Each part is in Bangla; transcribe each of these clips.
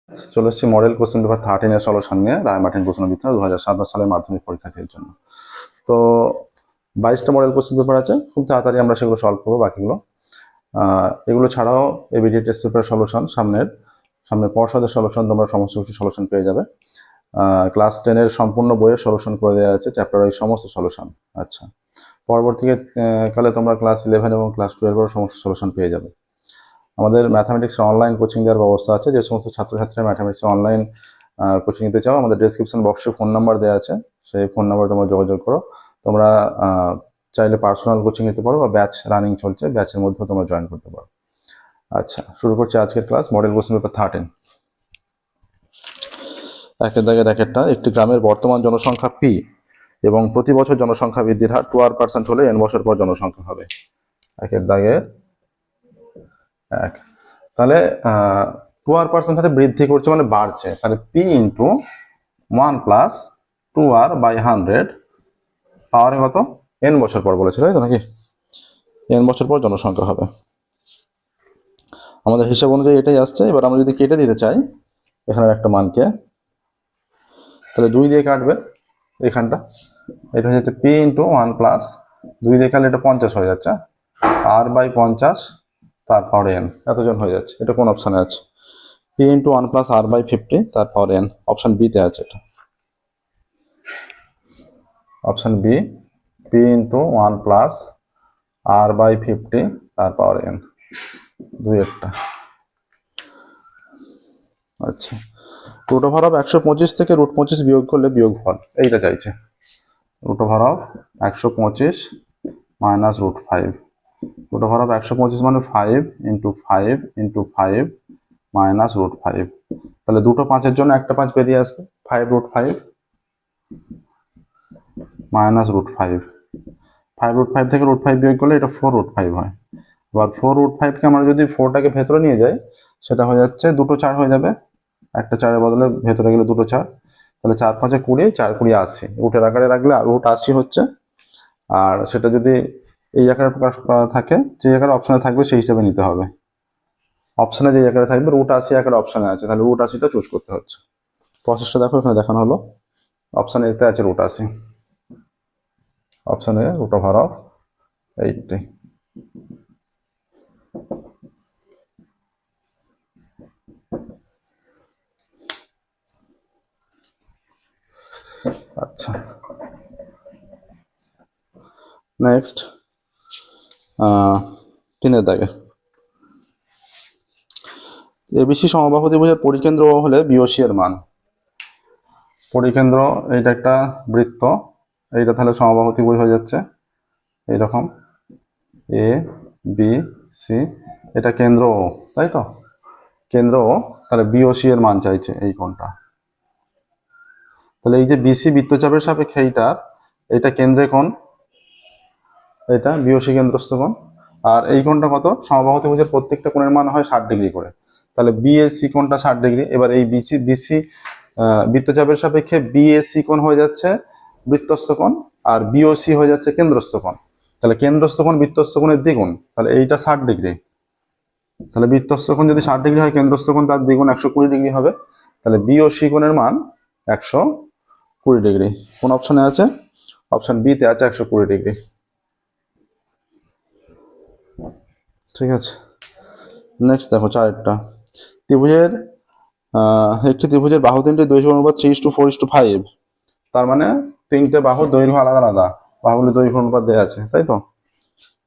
চলে এসেছি মডেল কোশ্চেন পেপার 13 এর সলিউশন নিয়ে রায় মার্টিন প্রশ্ন বিদ্যা 2027 সালের মাধ্যমিক পরীক্ষার্থীর জন্য। তো 22টা মডেল কোশ্চেন পেপার আছে, খুব তাড়াতাড়ি আমরা সেগুলো সলভ করবো। বাকিগুলো এগুলো ছাড়াও এবিডি টেস্ট পেপার সলিউশন, সামনে পর্ষদের সলিউশন, তোমরা সমস্ত কিছু সলিউশন পেয়ে যাবে। ক্লাস 10 এর সম্পূর্ণ বইয়ের সলিউশন করে দেওয়া আছে, চ্যাপ্টার ওয়াইজ সমস্ত সলিউশন। আচ্ছা, পরবর্তী কালে তোমরা ক্লাস 11 এবং ক্লাস 12 এর সমস্ত সলিউশন পেয়ে যাবে। আমাদের ম্যাথামেটিক্স অনলাইন কোচিং দেওয়ার ব্যবস্থা আছে। যে সমস্ত ছাত্রছাত্রীরা ম্যাথামেটিক্স অনলাইন কোচিং নিতে চাও, আমাদের ডেসক্রিপশন বক্সে ফোন নাম্বার দেওয়া আছে, সেই ফোন নাম্বার তোমরা যোগাযোগ করো। তোমরা চাইলে পার্সোনাল কোচিং নিতে পারো বা ব্যাচ রানিং চলছে, ব্যাচের মধ্যেও তোমরা জয়েন করতে পারো। আচ্ছা, শুরু করছি আজকের ক্লাস। Model question paper 13। একের দাগে একটা একটি গ্রামের বর্তমান জনসংখ্যা পি এবং প্রতি বছর জনসংখ্যা বৃদ্ধির হার 2% হলে n বছর পর জনসংখ্যা হবে। একের দাগে এক, তাহলে 2% হারে বৃদ্ধি করছে মানে বাড়ছে, তাহলে p ইন্টু 1 প্লাস 2r/100 পাওয়ারে কত n বছর পর বলেছে, তাই তো নাকি? n বছর পর জনসংখ্যা হবে। আমাদের হিসাব অনুযায়ী এটাই আসছে। এবার আমরা যদি কেটে দিতে চাই এখানের একটা মানকে, তাহলে 2 দিয়ে কাটবে এখানটা। এটা হচ্ছে p ইন্টু 1 প্লাস 2 দিয়ে কাটলে এটা 50 হয়ে যাচ্ছে, r/50 তারপর n, এতজন হয়ে যাচ্ছে। এটা কোন অপশানে আছে? p ইন্টু 1 প্লাস r/50 তারপর n, অপশান বি তে আছে। এটা option B, p into 1 plus r/50 তারপর n, 2 একটা। আচ্ছা, রুট ওভার অফ 125 থেকে √25 বিয়োগ করলে বিয়োগফল এইটা চাইছে। Root over of 125 minus √5, root over of 125 মানে 5 ইন্টু 5 ইন্টু 5 মাইনাস √5। তাহলে দুটো 5-এর জন্য একটা 5 বেরিয়ে আসবে, 5√5 মাইনাস √5। 5√5 থেকে √5 বিয়োগ করলে এটা 4√5 হয়। এবার 4√5 কে আমরা যদি 4টাকে ভেতরে নিয়ে যাই, সেটা হয়ে যাচ্ছে দুটো 4 হয়ে যাবে, একটা 4-এর বদলে ভেতরে গেলে দুটো 4, তাহলে 4×5 20, 4×20 80, রুটের আকারে রাখলে √80 হচ্ছে। আর সেটা যদি এই আকারে প্রকাশ করা থাকে, যে আকারে অপশনে থাকবে সেই হিসেবে নিতে হবে। অপশনে যে আকারে থাকবে √80 আকারে অপশনে আছে, তাহলে √80টা চুজ করতে হচ্ছে। প্রসেসটা দেখো, এখানে দেখানো হলো। অপশন এতে আছে √80, option A root over of 80। আচ্ছা, নেক্সট 3-এর দাগে এবিসি সমবাহু ত্রিভুজের পরিকেন্দ্র হলে বিওসি এর মান। পরিকেন্দ্র এইটা একটা বৃত্ত, এইটা তাহলে সমবাহু ত্রিভুজ হয়ে যাচ্ছে এইরকম এ বি সি, এটা কেন্দ্র ও, তাই তো? কেন্দ্র ও, তাহলে বিওসি এর মান চাইছে এই কোণটা। তাহলে এই যে বিসি বৃত্তচাপের সাপেক্ষে এইটা কেন্দ্রে কোণ, এটা বিওসি কেন্দ্রস্থ কোণ। আর এই কোণটা কত? সমবাহু ত্রিভুজের প্রত্যেকটা কোণের মান হয় 60 ডিগ্রি করে, তাহলে বিএসি কোণটা 60 ডিগ্রি। এবার এই বিসি বৃত্তচাপের সাপেক্ষে বিএসি কোণ হয়ে যাচ্ছে বৃত্তস্থ কোণ, আর বিওসি হয়ে যাচ্ছে কেন্দ্রস্থ কোণ। তাহলে কেন্দ্রস্থ কোণ বৃত্তস্থ কোণের দ্বিগুণ, তাহলে এইটা 60 ডিগ্রি। তাহলে বৃত্তস্থ কোণ যদি 60 ডিগ্রি হয়, কেন্দ্রস্থ কোণ তার দ্বিগুণ 120 ডিগ্রি হবে। তাহলে বিওসি কোণের মান 120 ডিগ্রি। কোন অপশনে আছে? অপশন বি তে আছে 120 ডিগ্রি। ঠিক আছে, নেক্সট দেখো 4-এরটা। একটি ত্রিভুজের বাহু তিনটির দৈর্ঘ্য অনুপাত 3:4:5, তার মানে তিনটে বাহুর দৈর্ঘ্য আলাদা আলাদা, বাহুগুলির দৈর্ঘ্য অনুপাত দেওয়া আছে, তাই তো?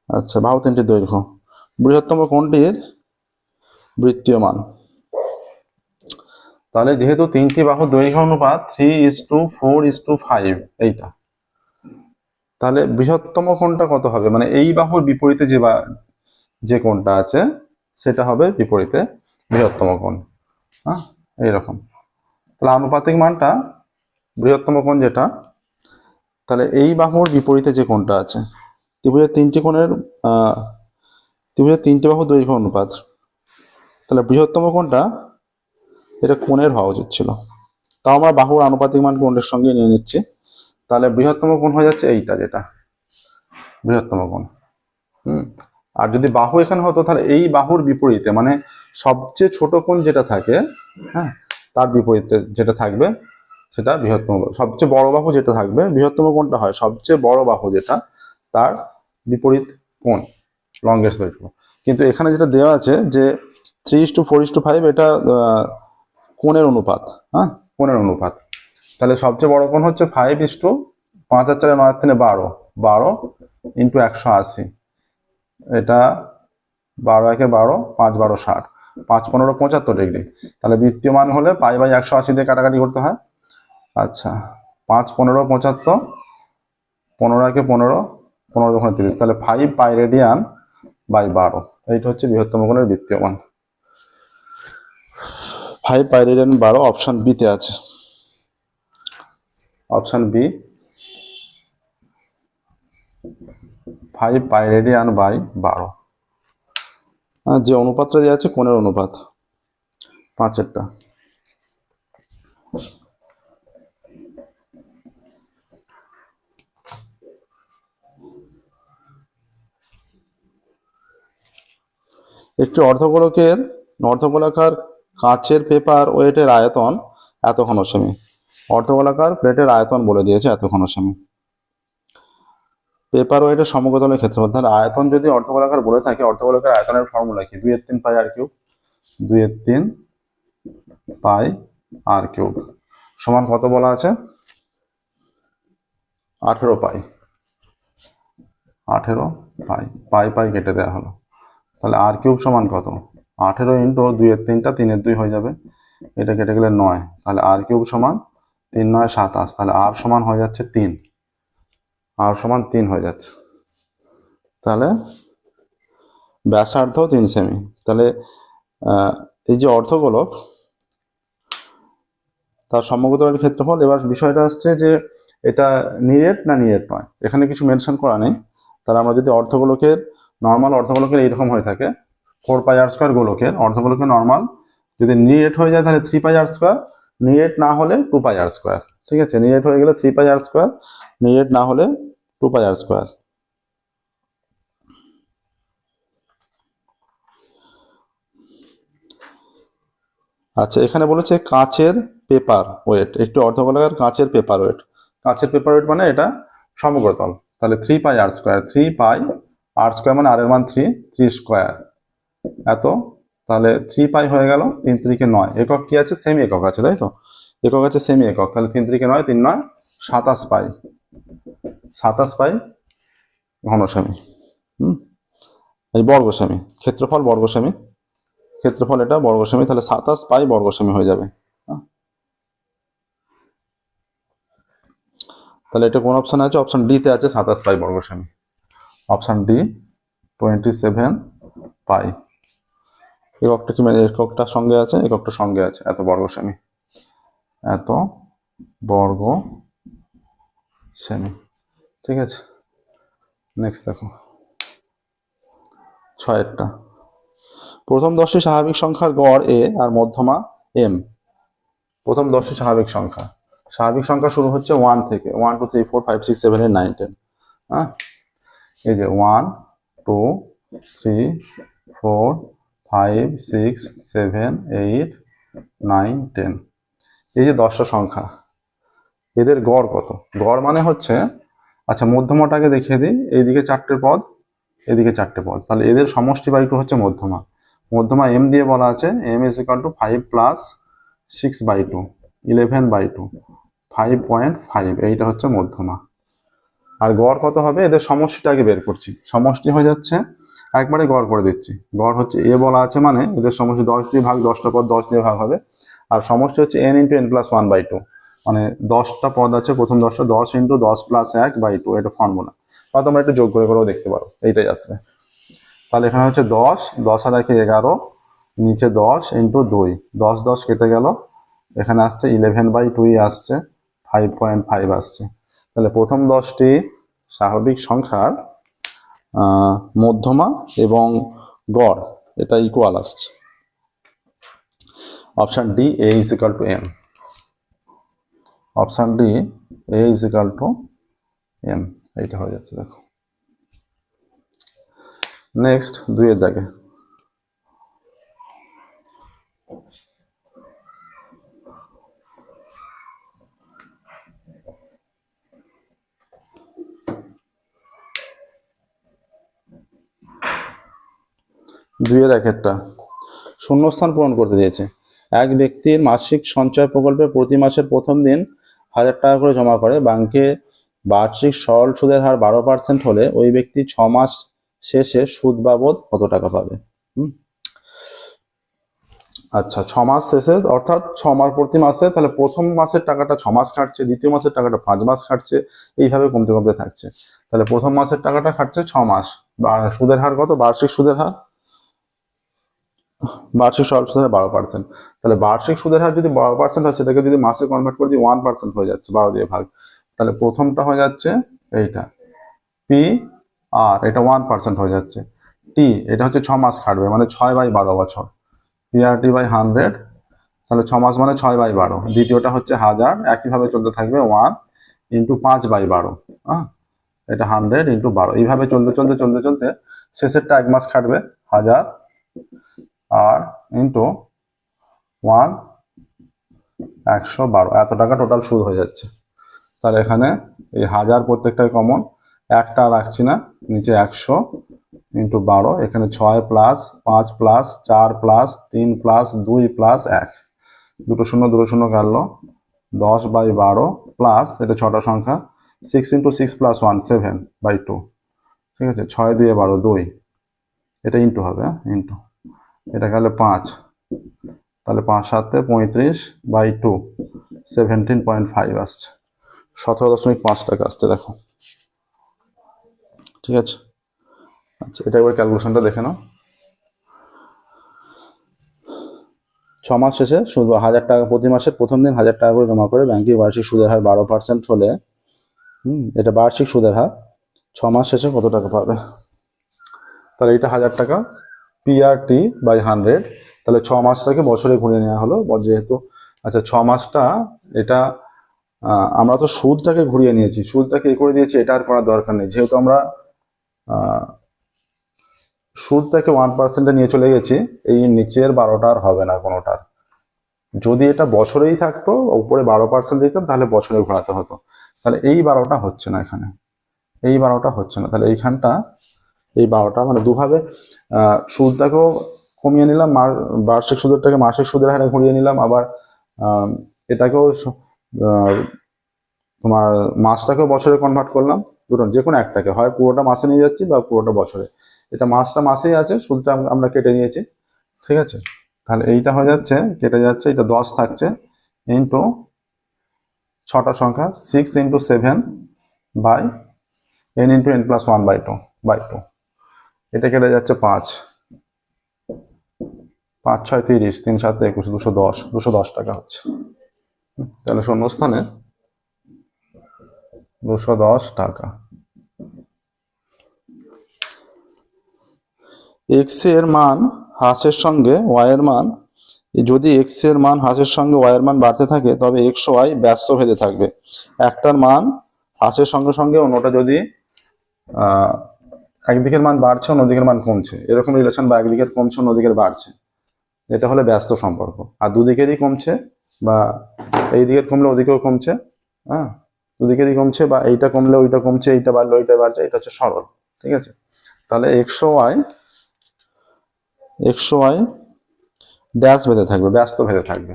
আচ্ছা, বাহু তিনটির দৈর্ঘ্য, বৃহত্তম কোণটির বৃত্তীয় মান। তাহলে যেহেতু তিনটি বাহুর দৈর্ঘ্য অনুপাত 3:4:5 এইটা, তাহলে বৃহত্তম কোণটা কত হবে? মানে এই বাহুর বিপরীতে যে কোণটা আছে সেটা হবে বিপরীতে বৃহত্তম কোণ। হ্যাঁ, এইরকম। তাহলে আনুপাতিক মানটা বৃহত্তম কোণ যেটা, তাহলে এই বাহুর বিপরীতে যে কোণটা আছে, ত্রিভুজের তিনটি বাহুর দৈর্ঘ্য অনুপাত, তাহলে বৃহত্তম কোণটা এটা কোণের হওয়া উচিত ছিল। তাও আমরা বাহুর আনুপাতিক মান কোণের সঙ্গে নিয়ে নিচ্ছি। তাহলে বৃহত্তম কোণ হয়ে যাচ্ছে এইটা, যেটা বৃহত্তম কোণ। আর যদি বাহু এখানে হতো, তাহলে এই বাহুর বিপরীতে মানে সবচেয়ে ছোট কোণ যেটা থাকে, হ্যাঁ, তার বিপরীতে যেটা থাকবে সেটা বৃহত্তম বাহু। সবচেয়ে বড় বাহু যেটা থাকবে, বৃহত্তম কোণটা হয় সবচেয়ে বড় বাহু যেটা, তার বিপরীত কোণ, লংগেস্ট বাই টু। কিন্তু এখানে যেটা দেওয়া আছে যে 3:4:5, এটা কোণের অনুপাত, হ্যাঁ, কোণের অনুপাত। তাহলে সবচেয়ে বড় কোণ হচ্ছে 5:5 আর 4 9 3 12, 12 ইন্টু 180, এটা 12 একে 12, 5 12 60, 5 15 75 ডিগ্রি। তাহলে বৃত্তীয় মান হলে π/180 দিয়ে কাটাকাটি করতে হয়। আচ্ছা, 5 15 75, 15 একে 15, 15 2 30, তাহলে 5 পাই রেডিয়ান বাই 12, এইটা হচ্ছে বৃহত্তম কোণের বৃত্তীয় মান। 5 পাই রেডিয়ান 12 অপশন বি তে আছে। Option B 5 pi radian by 12, যে অনুপাতটা দেওয়া আছে কোণের অনুপাত 5-এরটা। একটি অর্ধগোলাকার কাচের পেপার ওয়েটের আয়তন এত ঘনসেমি। অর্ধগোলাকার প্লেটের আয়তন বলে দিয়েছে এত ঘনসেমি। পেপার ওয়েটের সমগ্রতলের ক্ষেত্রফল। তাহলে আয়তন যদি অর্ধগোলাকার বলে থাকে, অর্ধগোলাকার আয়তনের ফর্মুলা কি? 2/3 পাই আর কিউব, 2/3 পাই আর কিউব সমান কত বলা আছে? 18 পাই। 18 পাই, পাই পাই কেটে দেওয়া হলো। তাহলে আর কিউব সমান কত? 18 ইন্টু 2/3টা 3/2 হয়ে যাবে, এটা কেটে গেলে 9, তাহলে আর কিউব সমান 3 9 27, তাহলে আর সমান হয়ে যাচ্ছে 3, আর সমান 3 হয়ে যাচ্ছে। তাহলে ব্যাসার্ধ 3 সেমি। তাহলে এই যে অর্ধগোলক, তার সমগ্রতলের ক্ষেত্রফল। এবার বিষয়টা আসছে যে এটা নিরেট না নিরেট নয়, এখানে কিছু মেনশন করা নেই। তাহলে আমরা যদি অর্ধগোলকের, নর্মাল অর্ধগোলকের এইরকম হয়ে থাকে 4 পাই আর স্কোয়ার গোলকের, অর্ধগোলকের নর্মাল যদি নিরেট হয়ে যায় তাহলে 3 পাই আর স্কোয়ার, নিরেট না হলে 2 পাই আর স্কোয়ার। ঠিক আছে, নিরেট হয়ে গেলে 3 পাই আর স্কোয়ার, নিরেট না হলে 2 পাই আর স্কোয়ার। আচ্ছা, এখানে বলেছে কাচের পেপার ওয়েট, একটি অর্ধগোলাকার কাচের পেপার ওয়েট। কাচের পেপার ওয়েট মানে এটা সমগ্রতল। তাহলে 3 পাই আর স্কোয়ার, 3 পাই আর স্কোয়ার মানে আর এর মান 3, 3 স্কোয়ার এত। তাহলে 3 পাই হয়ে গেল, 3 3 9, একক কি আছে? সেমি একক আছে, তাই তো? একক আছে সেমি একক, তাহলে 3 3 9, 3 9 27 পাই, 27 পাই ঘনসেমি। এই বর্গ সেমি, ক্ষেত্রফল বর্গ সেমি, ক্ষেত্রফল এটা বর্গ সেমি, তাহলে 27 পাই বর্গ সেমি হয়ে যাবে। তাহলে এটা কোন অপশন আছে? অপশন ডি তে আছে 27 পাই বর্গ সেমি। অপশন ডি 27 পাই। এককটা কি, মানে এককটা সঙ্গে আছে, এককটা সঙ্গে আছে, এত বর্গ সেমি, এত বর্গ সেমি। ঠিক আছে, নেক্সট দেখো 6-এরটা। প্রথম 10টি স্বাভাবিক সংখ্যার গড় এ আর মধ্যমা এম। প্রথম 10টি স্বাভাবিক সংখ্যা, স্বাভাবিক সংখ্যা শুরু হচ্ছে 1 থেকে, 1 2 3 4 5 6 7 8 9 10। হ্যাঁ, এই যে 1 2 3 4 5 6 7 8 9 10, এই যে 10টা সংখ্যা, এদের গড় কত? গড় মানে হচ্ছে, আচ্ছা মধ্যমাটাকে দেখিয়ে দিই, এইদিকে 4টে পদ, এদিকে 4টে পদ, তাহলে এদের সমষ্টি বাই 2 হচ্ছে মধ্যমা। মধ্যমা এম দিয়ে বলা আছে M is equal to 5 plus 6/2, 11/2, 5.5, এইটা হচ্ছে মধ্যমা। আর গড় কত হবে? এদের সমষ্টিটা আগে বের করছি, সমষ্টি হয়ে যাচ্ছে, একবারে গড় করে দিচ্ছি। গড় হচ্ছে এ বলা আছে মানে এদের সমষ্টি 10 দিয়ে ভাগ, 10টা পদ 10 দিয়ে ভাগ হবে, আর সমষ্টি হচ্ছে n ইন্টু n প্লাস 1/2, মানে 10টা পদ আছে, প্রথম 10টা 10 ইন্টু 10 প্লাস 1/2, এটা ফর্মুলা, বা তোমরা একটু যোগ করে করেও দেখতে পারো, এইটাই আসবে। তাহলে এখানে হচ্ছে 10, 10 আর 1 11, নিচে 10 ইন্টু 2, 10 10 কেটে গেল, এখানে আসছে 11/2 আসছে, 5.5 আসছে। তাহলে প্রথম 10টি স্বাভাবিক সংখ্যার মধ্যমা এবং গড় এটা ইকুয়াল আসছে। Option D A is equal to M. Option D A is equal to M, এইটা হয়ে যাচ্ছে। দেখো নেক্সট 2-এর দাগে, 2 এর একটা শূন্যস্থান পূরণ করতে দিয়েছে। এক ব্যক্তির মাসিক সঞ্চয় প্রকল্পে প্রতি মাসের প্রথম দিন 1000 টাকা করে জমা করে ব্যাংকে বার্ষিক সরল সুদের হার 12% হলে ওই ব্যক্তি 6 মাস শেষে সুদ বাবদ কত টাকা পাবে? আচ্ছা, 6 মাস শেষে অর্থাৎ 6 মাস প্রতি মাসে, তাহলে প্রথম মাসের টাকাটা 6 মাস খাটছে, দ্বিতীয় মাসের টাকাটা 5 মাস খাটছে, এইভাবে কমতে কমতে থাকছে। তাহলে প্রথম মাসের টাকাটা খাটছে 6 মাস, সুদের হার কত? বার্ষিক সুদের হার, বার্ষিক সরল সুদের হার 12%। তাহলে বার্ষিক সুদের হার যদি 12% হয়, সেটাকে যদি মাসে কনভার্ট করে দিই 1% হয়ে যাচ্ছে, 12 দিয়ে ভাগ। তাহলে প্রথমটা হয়ে যাচ্ছে এইটা পি, আর এটা 1% হয়ে যাচ্ছে টি। এটা হচ্ছে 6 মাস খাটবে, মানে 6/12 বছর, পিআরটি বাই 100। তাহলে 6 মাস মানে 6/12। দ্বিতীয়টা হচ্ছে 1000, একইভাবে চলতে থাকবে 1 ইন্টু 5/12, হ্যাঁ, এটা 100 ইন্টু 12। এইভাবে চলতে চলতে চলতে চলতে শেষেরটা 1 মাস খাটবে 1000 আর ইন্টু 1 112, এত টাকা টোটাল সুদ হয়ে যাচ্ছে। তাহলে এখানে এই 1000 প্রত্যেকটাই কমন, একটা রাখছি না, নিচে 100 ইন্টু 12, এখানে 6 plus 5 plus 4 plus 3 plus 2 plus 1, দুটো শূন্য কাটলো, 10/12 প্লাস এটা 6টা সংখ্যা, 6 ইন্টু 6 প্লাস 1 7/2, ঠিক আছে, 6 দিয়ে 12 2, এটা ইন্টু হবে, ইন্টু এটা গেলে 5, তাহলে 5 7 35/2 17.5 আসছে, 17.5 টাকা আসছে, দেখো, ঠিক আছে। আচ্ছা, এটা একবার ক্যালকুলেশনটা দেখে নাও। 6 মাস শেষে শুধু 1000 টাকা, প্রতি মাসের প্রথম দিন 1000 টাকা করে জমা করে ব্যাংকে বার্ষিক সুদের হার 12% হলে, এটা বার্ষিক সুদের হার, 6 মাস শেষে কত টাকা পাবে? তাহলে এটা 1000 টাকা পিআরটি বাই 100, তাহলে 6 মাসটাকে বছরে ঘুরিয়ে নেওয়া হলো যেহেতু। আচ্ছা, 6 মাসটা এটা আমরা তো সুদটাকে ঘুরিয়ে নিয়েছি, সুদটাকে এ করে দিয়েছি, এটা আর করার দরকার নেই, যেহেতু আমরা সুদটাকে 1% নিয়ে চলে গেছি, এই নিচের 12টা আর হবে না কোনোটার। যদি এটা বছরেই থাকতো, উপরে 12% দিতাম, তাহলে বছরে ঘোরাতে হতো। তাহলে এই 12টা হচ্ছে না এখানে, এই 12টা হচ্ছে না, তাহলে এইখানটা এই 12টা মানে দুভাবে সুদটাকেও কমিয়ে নিলাম, বার্ষিক সুদেরটাকে মাসিক সুদের হারে ঘুরিয়ে নিলাম, আবার এটাকেও তোমার মাসটাকেও বছরে কনভার্ট করলাম, দুটো যে কোনো একটাকে, হয় পুরোটা মাসে নিয়ে যাচ্ছি বা পুরোটা বছরে। এটা মাসটা মাসেই আছে, সুদটা আমরা কেটে নিয়েছি, ঠিক আছে। তাহলে এইটা হয়ে যাচ্ছে, কেটে যাচ্ছে, এটা 10 থাকছে ইন্টু 6টা সংখ্যা 6 into 7 by n into n plus 1/2, এটা কেটে যাচ্ছে 5 5 6 30, 3 7 21, 210 টাকা হচ্ছে। তাহলে শূন্যস্থানে 210 টাকা। এক্স এর মান হ্রাসের সঙ্গে ওয়াই এর মান, যদি এক্স এর মান হ্রাসের সঙ্গে ওয়াই এর মান বাড়তে থাকে তবে এক্স ওয়াই ব্যস্ত ভেদে থাকবে। একটার মান হ্রাসের সঙ্গে সঙ্গে অন্যটা যদি একদিকের মান বাড়ছে অন্যদিকের মান কমছে, এরকম রিলেশন, বা একদিকের কমছে অন্যদিকের বাড়ছে, এটা হলে ব্যস্ত সম্পর্ক। আর দুদিকেরই কমছে, বা এই দিকের কমলে ওদিকেও কমছে, হ্যাঁ, দুদিকেরই কমছে, বা এইটা কমলে ওইটা কমছে, এইটা বাড়লে ওইটা বাড়ছে, এটা হচ্ছে সরল, ঠিক আছে। তাহলে এক্স ওয়াই ড্যাশ ভেদে থাকবে, ব্যস্ত ভেদে থাকবে।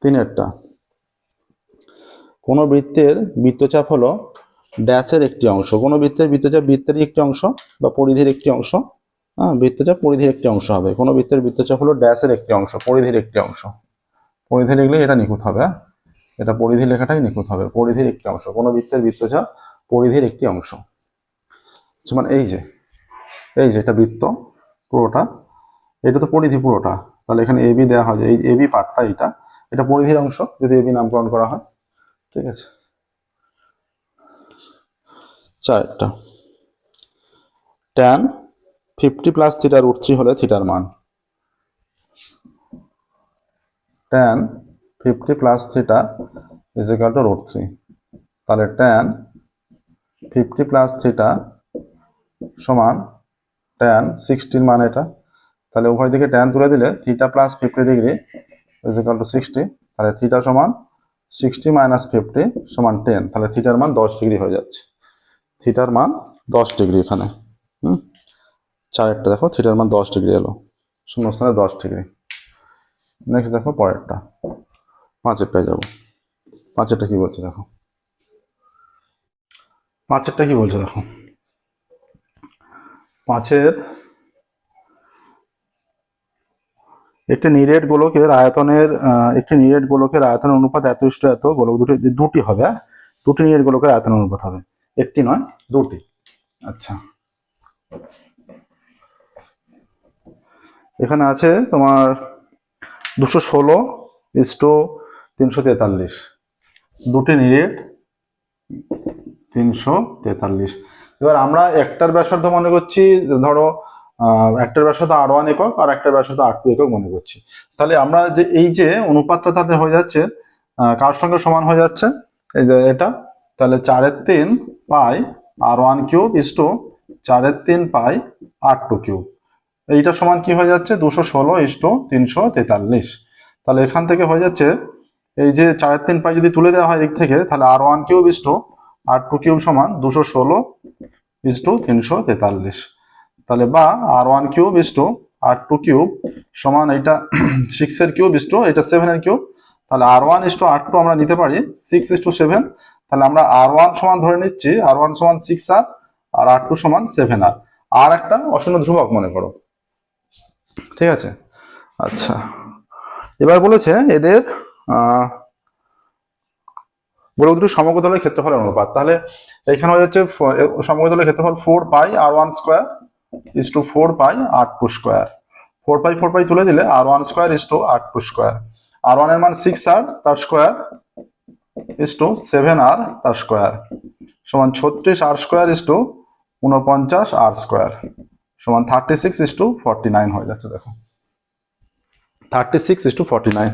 তিনেরটা, কোন বৃত্তের বৃত্তচাপ হলো ড্যাশের একটি অংশ। কোন বৃত্তের বৃত্তচাপ বৃত্তেরই একটি অংশ বা পরিধির একটি অংশ, হ্যাঁ, বৃত্তচাপ পরিধির একটি অংশ হবে। কোন বৃত্তের বৃত্তচাপ হলো ড্যাশের একটি অংশ, পরিধির একটি অংশ। পরিধি লিখলে এটা নিখুঁত হবে, এটা পরিধি লেখাটাই নিখুঁত হবে, পরিধির একটি অংশ। কোন বৃত্তের বৃত্তচাপ পরিধির একটি অংশ, মানে এই যে এটা বৃত্ত পুরোটা, এটা তো পরিধি পুরোটা, তাহলে এখানে এবি দেওয়া হয়, এই এবি পার্টটা, এটা পরিধির অংশ যদি এবি নামকরণ করা হয়, ঠিক আছে। চারটা, ট্যান 50 প্লাস থিটা √3 হলে থিটার মান। Tan 50 plus theta is equal to √3, তাহলে ট্যান 50 প্লাস থিটা সমান ট্যান 60 মান এটা, তাহলে উভয় দিকে ট্যান তুলে দিলে theta plus 50 degree is equal two 60, তাহলে থিটা সমান 60 মাইনাস 50 সমান 10, তাহলে থিটার মান 10 ডিগ্রি হয়ে যাচ্ছে। থিটার মান 10 ডিগ্রি এখানে। চারেরটা দেখো, থিটার মান 10 ডিগ্রি এলো, শূন্যস্থানে 10 ডিগ্রি। নেক্সট দেখো পরেরটা, পাঁচেরটায় যাবো। পাঁচেরটা কি বলছে দেখো, পাঁচেরটা কি বলছে দেখো। পাঁচের একটি নিরেট গোলকের আয়তনের অনুপাত এত ইষ্ট এত, গোলক দুটি হবে, হ্যাঁ দুটি নিরেট গোলকের আয়তনের অনুপাত হবে, একটি নয় দুটি। আচ্ছা, এখানে আছে তোমার 216:343, দুটি নিরেট 343। এবার আমরা একটার ব্যাসার্ধ মনে করছি, ধরো একটার ব্যাসার্ধ R1 একক আর একটার ব্যাসার্ধ R2 একক মনে করছি। তাহলে আমরা যে এই যে অনুপাতটা তাতে হয়ে যাচ্ছে কার সঙ্গে সমান হয়ে যাচ্ছে, এই যে এটা, তাহলে 4/3 পাই R1 কিউব ইস্টু 4/3 পাই R2 কিউব, এইটা সমান কি হয়ে যাচ্ছে 216:343। তাহলে এখান থেকে হয়ে যাচ্ছে এই যে 4/3 পাই যদি তুলে দেওয়া হয় দিক থেকে, তাহলে R1 cube is to R2 cube সমান 216:343। তাহলে বা R1 cube is to R2 cube সমান এটা 6 এর কিউব ইস্টু এটা 7 এর কিউব। তাহলে R1 ইস্টু R2 আমরা নিতে পারি 6:7। তাহলে আমরা R1 সমান ধরে নিচ্ছি, R1 সমান 6R আর R2 সমান 7R, আর একটা অশূন্য ধ্রুবক মনে করো, ঠিক আছে। আচ্ছা, এবার বলেছে এদের গোলক দুটির সমকোণের ক্ষেত্রফলের অনুপাত। তাহলে এখানে হয়ে যাচ্ছে সমকোণের ক্ষেত্রফল 4 পাই R1 স্কোয়ার ইস্টু 4 পাই R2 স্কোয়ার। 4 পাই তুলে দিলে R1 square is to R2 square. R1 এর মান 6R তার স্কোয়ার ইস্টু 7R তার স্কোয়ার সমান 36R square is to 49R square সমান 36:49 হয়ে যাচ্ছে। দেখো 36:49।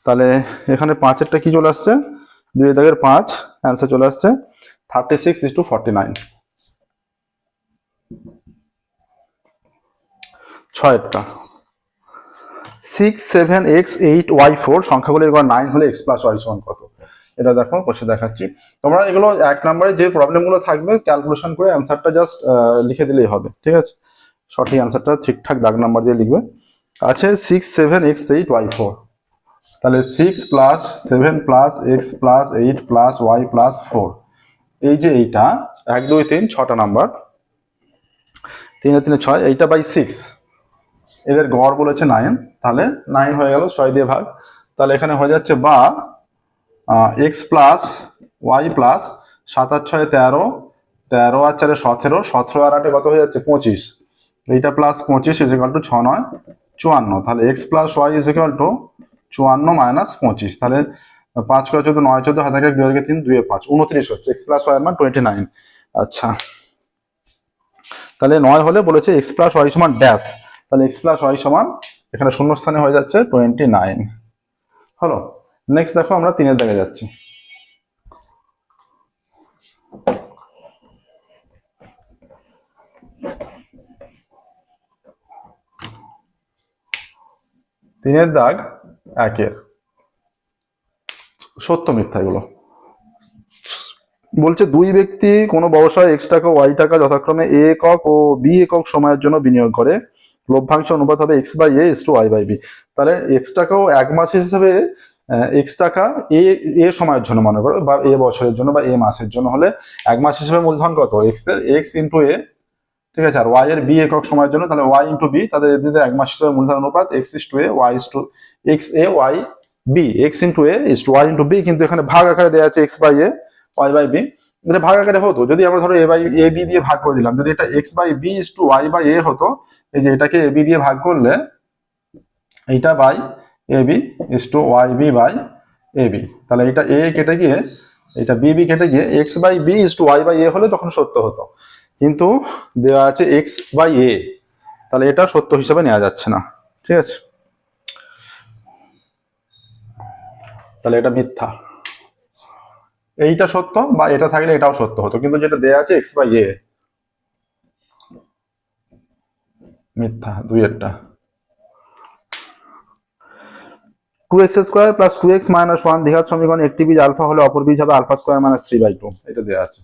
তাহলে এখানে পাঁচেরটা কি চলে আসছে, 2 দাগের 5 অ্যান্সার চলে আসছে 36:49। ছয়েরটা 6, 7, x, 8, y4 সংখ্যাগুলির গড় 9 হলে x প্লাস y সমান কত। এটা দেখো বসে দেখাচ্ছি। তোমরা এগুলো 1 নম্বরে যে প্রবলেমগুলো থাকবে ক্যালকুলেশন করে অ্যান্সারটা জাস্ট লিখে দিলেই হবে, ঠিক আছে। সঠিক অ্যান্সারটা ঠিকঠাক দাগ নাম্বার দিয়ে লিখবে। আছে 6, 7, x, 8, y4। তাহলে 6 plus 7 plus x plus 8 plus y plus 4, এই যে এইটা 1, 2, 3 6টা নাম্বার, 3 আর 3 6, এইটা বাই 6, এদের গড় বলেছে 9, তাহলে 9 হয়ে গেল 6 দিয়ে ভাগ। তাহলে এখানে হয়ে যাচ্ছে বা এক্স প্লাস ওয়াই প্লাস 7 আর 6 13, 13 আর 4 17, 17 আর 8 কত হয়ে যাচ্ছে 25, এইটা প্লাস 25 ইজ ইকুয়াল টু 6 9 54। তাহলে x plus y is equal to 54 minus 25। তাহলে 5 করে 14 9 14 হাতে 1 2 3 2 5 29 হচ্ছে এক্স প্লাস ওয়াই এর মান 29। আচ্ছা, তাহলে 9 হলে বলেছে এক্স প্লাস ওয়াই সমান ড্যাশ, তাহলে এক্স প্লাস ওয়াই সমান এখানে শূন্যস্থানে হয়ে যাচ্ছে 29 হলো। নেক্সট দেখো আমরা 3 দাগে যাচ্ছি। তিনের দাগ 1-এর সত্য মিথ্যা এগুলো বলছে, দুই ব্যক্তি কোনো ব্যবসায় x টাকা y টাকা যথাক্রমে a একক ও b একক সময়ের জন্য বিনিয়োগ করে, লভ্যাংশ অনুপাত হবে x/a/y/b। তাহলে x টাকাও 1 মাস হিসেবে x টাকা a সময়ের জন্য মনে করো, বা a বছরের জন্য বা a মাসের জন্য হলে 1 মাস হিসেবে মূলধন কত x ইন্টু a, ঠিক আছে। আর y এর b একক সময়ের জন্য তাহলে y ইন্টু b, তাদের এদের 1 মাস হিসেবে মূলধন অনুপাত x/a y/b, x into a y into b, কিন্তু এখানে ভাগ আকারে দেওয়া আছে x/a y/b। এটা ভাগ আকারে হতো যদি আমরা ধরো a b দিয়ে ভাগ করে দিলাম, যদি এটা x/b y/a হতো, এই যে এটাকে a b দিয়ে ভাগ করলে এইটা বাই ab y/b/ab, তাহলে এটা a কেটে গিয়ে এটা b কেটে গিয়ে x/b y/a হলে তখন সত্য হতো, কিন্তু দেওয়া আছে x/a, তাহলে এটা সত্য হিসাবে নেওয়া যাচ্ছে না, ঠিক আছে। তাহলে এটা মিথ্যা, এইটা সত্য বা এটা থাকলে এটাও সত্য হতো, কিন্তু যেটা দেয়া আছে x/a মিথ্যা, 2-এরটা। 2x² প্লাস 2x মাইনাস 1 দ্বিঘাত সমীকরণ একটি বীজ আলফা হলে অপর বীজ হবে আলফা স্কোয়ার মাইনাস 3/2, এটা দেওয়া আছে।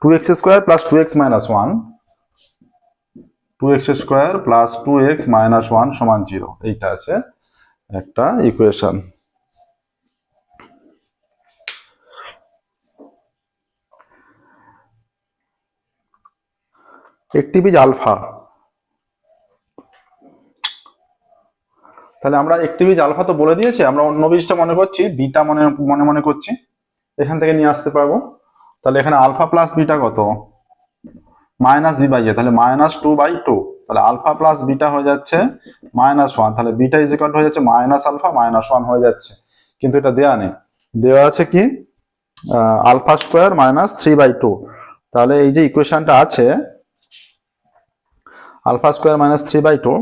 2x² plus 2x minus 1, 2x² plus 2x minus 1 সমান 0, এইটা আছে একটা ইকুয়েশন। একটি বীজ আলফা, তাহলে আমরা একটি বীজ আলফা তো বলে দিয়েছি, আমরা অন্য বীজটা মনে করছি বিটা মনে করছি, এখান থেকে নিয়ে আসতে পারবো। তাহলে এখানে আলফা প্লাস বিটা কত, মাইনাস বি/এ, তাহলে -2/2, তাহলে আলফা প্লাস বিটা হয়ে যাচ্ছে -1, তাহলে বিটা ইজ ইকুয়াল টু হয়ে যাচ্ছে মাইনাস আলফা মাইনাস 1 হয়ে যাচ্ছে। কিন্তু এটা দেওয়া নেই, দেওয়া আছে কি আলফা স্কোয়ার মাইনাস 3/2। তাহলে এই যে ইকুয়েশনটা আছে আলফা স্কোয়ার মাইনাস 3/2,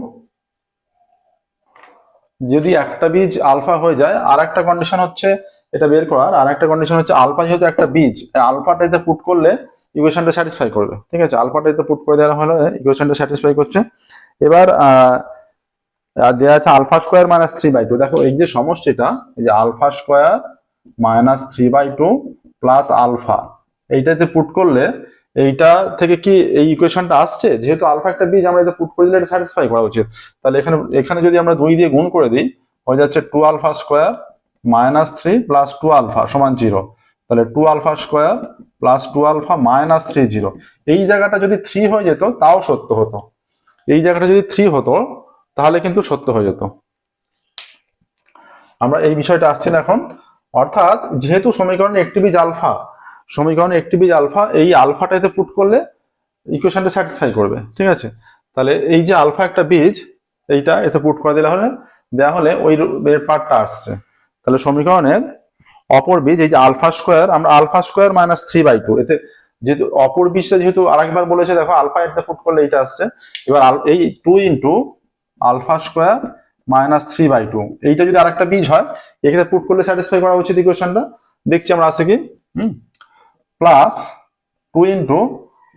যদি একটা বীজ আলফা হয়ে যায়, আর একটা কন্ডিশন হচ্ছে এটা বের করার, আর একটা কন্ডিশন হচ্ছে আলফা যেহেতু একটা বীজ, আলফাটাতে পুট করলে ইকুয়েশনটা স্যাটিসফাই করবে। ঠিক আছে, আলফাটাতে পুট করে দেওয়া হলে ইকুয়েশনটা স্যাটিসফাই করছে। এবার দেওয়া আছে আলফা স্কোয়ার মাইনাস 3/2। দেখো এই যে সমষ্টিটা, এই যে alpha square minus 3/2 plus alpha, এইটাতে পুট করলে এইটা থেকে কি এই ইকুয়েশনটা আসছে, যেহেতু আলফা একটা বীজ আমরা এটা পুট করে দিলে এটা স্যাটিসফাই করা উচিত। তাহলে এখানে যদি আমরা 2 দিয়ে গুণ করে দিই, হয়ে যাচ্ছে 2 alpha square minus 3 plus 2 alpha সমান 0। তাহলে 2 alpha square plus 2 alpha minus 3 0। এই জায়গাটা যদি 3 হয়ে যেত তাও সত্য হতো, এই জায়গাটা যদি 3 হতো তাহলে কিন্তু সত্য হয়ে যেত। আমরা এই বিষয়টা আসছি না এখন। অর্থাৎ যেহেতু সমীকরণে একটি বীজ আলফা, সমীকরণে একটি বীজ আলফা, এই আলফাটাতে পুট করলে ইকুয়েশনটা স্যাটিসফাই করবে। ঠিক আছে, তাহলে এই যে আলফা একটা বীজ, এইটা এতে পুট করে দেওয়া হলে ওই পার্টটা আসছে। তাহলে সমীকরণের অপর বীজ এই যে আলফা স্কোয়ার, আমরা আলফা স্কোয়ার মাইনাস 3/2, এতে যেহেতু অপর বীজটা যেহেতু আরেকবার বলেছে, দেখো আলফা এতে পুট করলে এইটা আসছে। এবার এই 2 ইন্টু আলফা স্কোয়ার মাইনাস 3/2, এইটা যদি আরেকটা বীজ হয়, এখানে পুট করলে স্যাটিসফাই করা উচিত ইকুয়েশনটা। দেখছি আমরা আছে কি, plus 2 into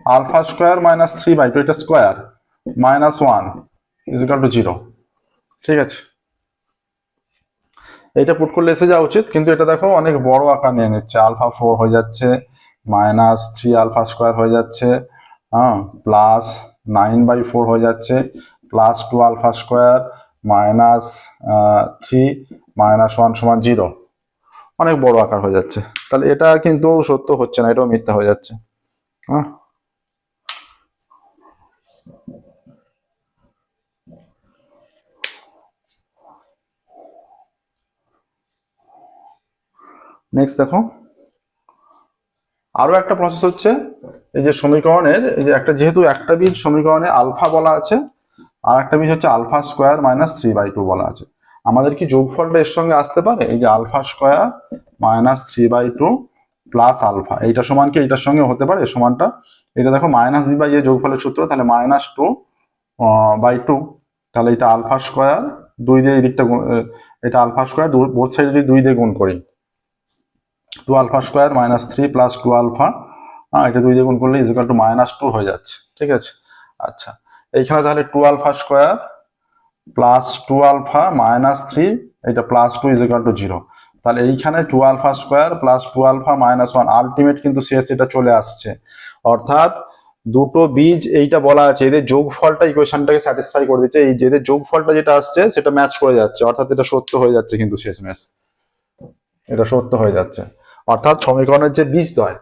alpha square minus 3/2, এটা square minus 1 is equal to 0। ঠিক আছে, এটা পুট করলে এসে যাওয়া উচিত, কিন্তু এটা দেখো অনেক বড় আকার নিয়ে নিচ্ছে। আলফা 4 হয়ে যাচ্ছে, মাইনাস 3 আলফা স্কোয়ার হয়ে যাচ্ছে, প্লাস 9/4 হয়ে যাচ্ছে, plus 2 alpha square minus 3 minus 1 সমান 0, অনেক বড় আকার হয়ে যাচ্ছে। তাহলে এটা কিন্তু সত্য হচ্ছে না, এটাও মিথ্যা হয়ে যাচ্ছে। নেক্সট দেখো, আরো একটা প্রসেস হচ্ছে, এই যে সমীকরণের এই যে একটা, যেহেতু একটা বীজ সমীকরণে আলফা বলা আছে, আর একটা বীজ হচ্ছে আলফা স্কোয়ার মাইনাস 3/2 বলা আছে, আমাদের কি যোগফলটা এর সঙ্গে আসতে পারে? এই যে alpha square minus 3/2 plus alpha, এইটা সমান কি এইটার সঙ্গে হতে পারে সমানটা? এটা দেখো মাইনাস বি/এ যোগফলের সূত্র, তাহলে -2/2, তাহলে এটা আলফা স্কোয়ার 2 দিয়ে এই দিকটা, এটা আলফা স্কোয়ার বোথ সাইডে যদি 2 দিয়ে গুণ করি, 2 alpha square minus 3 plus 2 alpha, এটা 2 দিয়ে গুণ করলে ইজ ইকুয়াল টু -2 হয়ে যাচ্ছে। ঠিক আছে, আচ্ছা এইখানে তাহলে 2 alpha square plus 2 alpha minus 3, এটা প্লাস 2 ইজ ইকুয়াল টু 0। তাহলে এইখানে 2 alpha square plus 2 alpha minus 1, ultimate কিন্তু শেষ এটা চলে আসছে। অর্থাৎ দুটো বীজ এইটা বলা আছে, এদের যোগফলটা ইকুয়েশনটাকে স্যাটিসফাই করে দিচ্ছে, এই যে যোগফলটা যেটা আসছে সেটা ম্যাচ করে যাচ্ছে, অর্থাৎ এটা সত্য হয়ে যাচ্ছে। কিন্তু শেষমেশ এটা সত্য হয়ে যাচ্ছে, অর্থাৎ সমীকরণের যে বীজদ্বয়,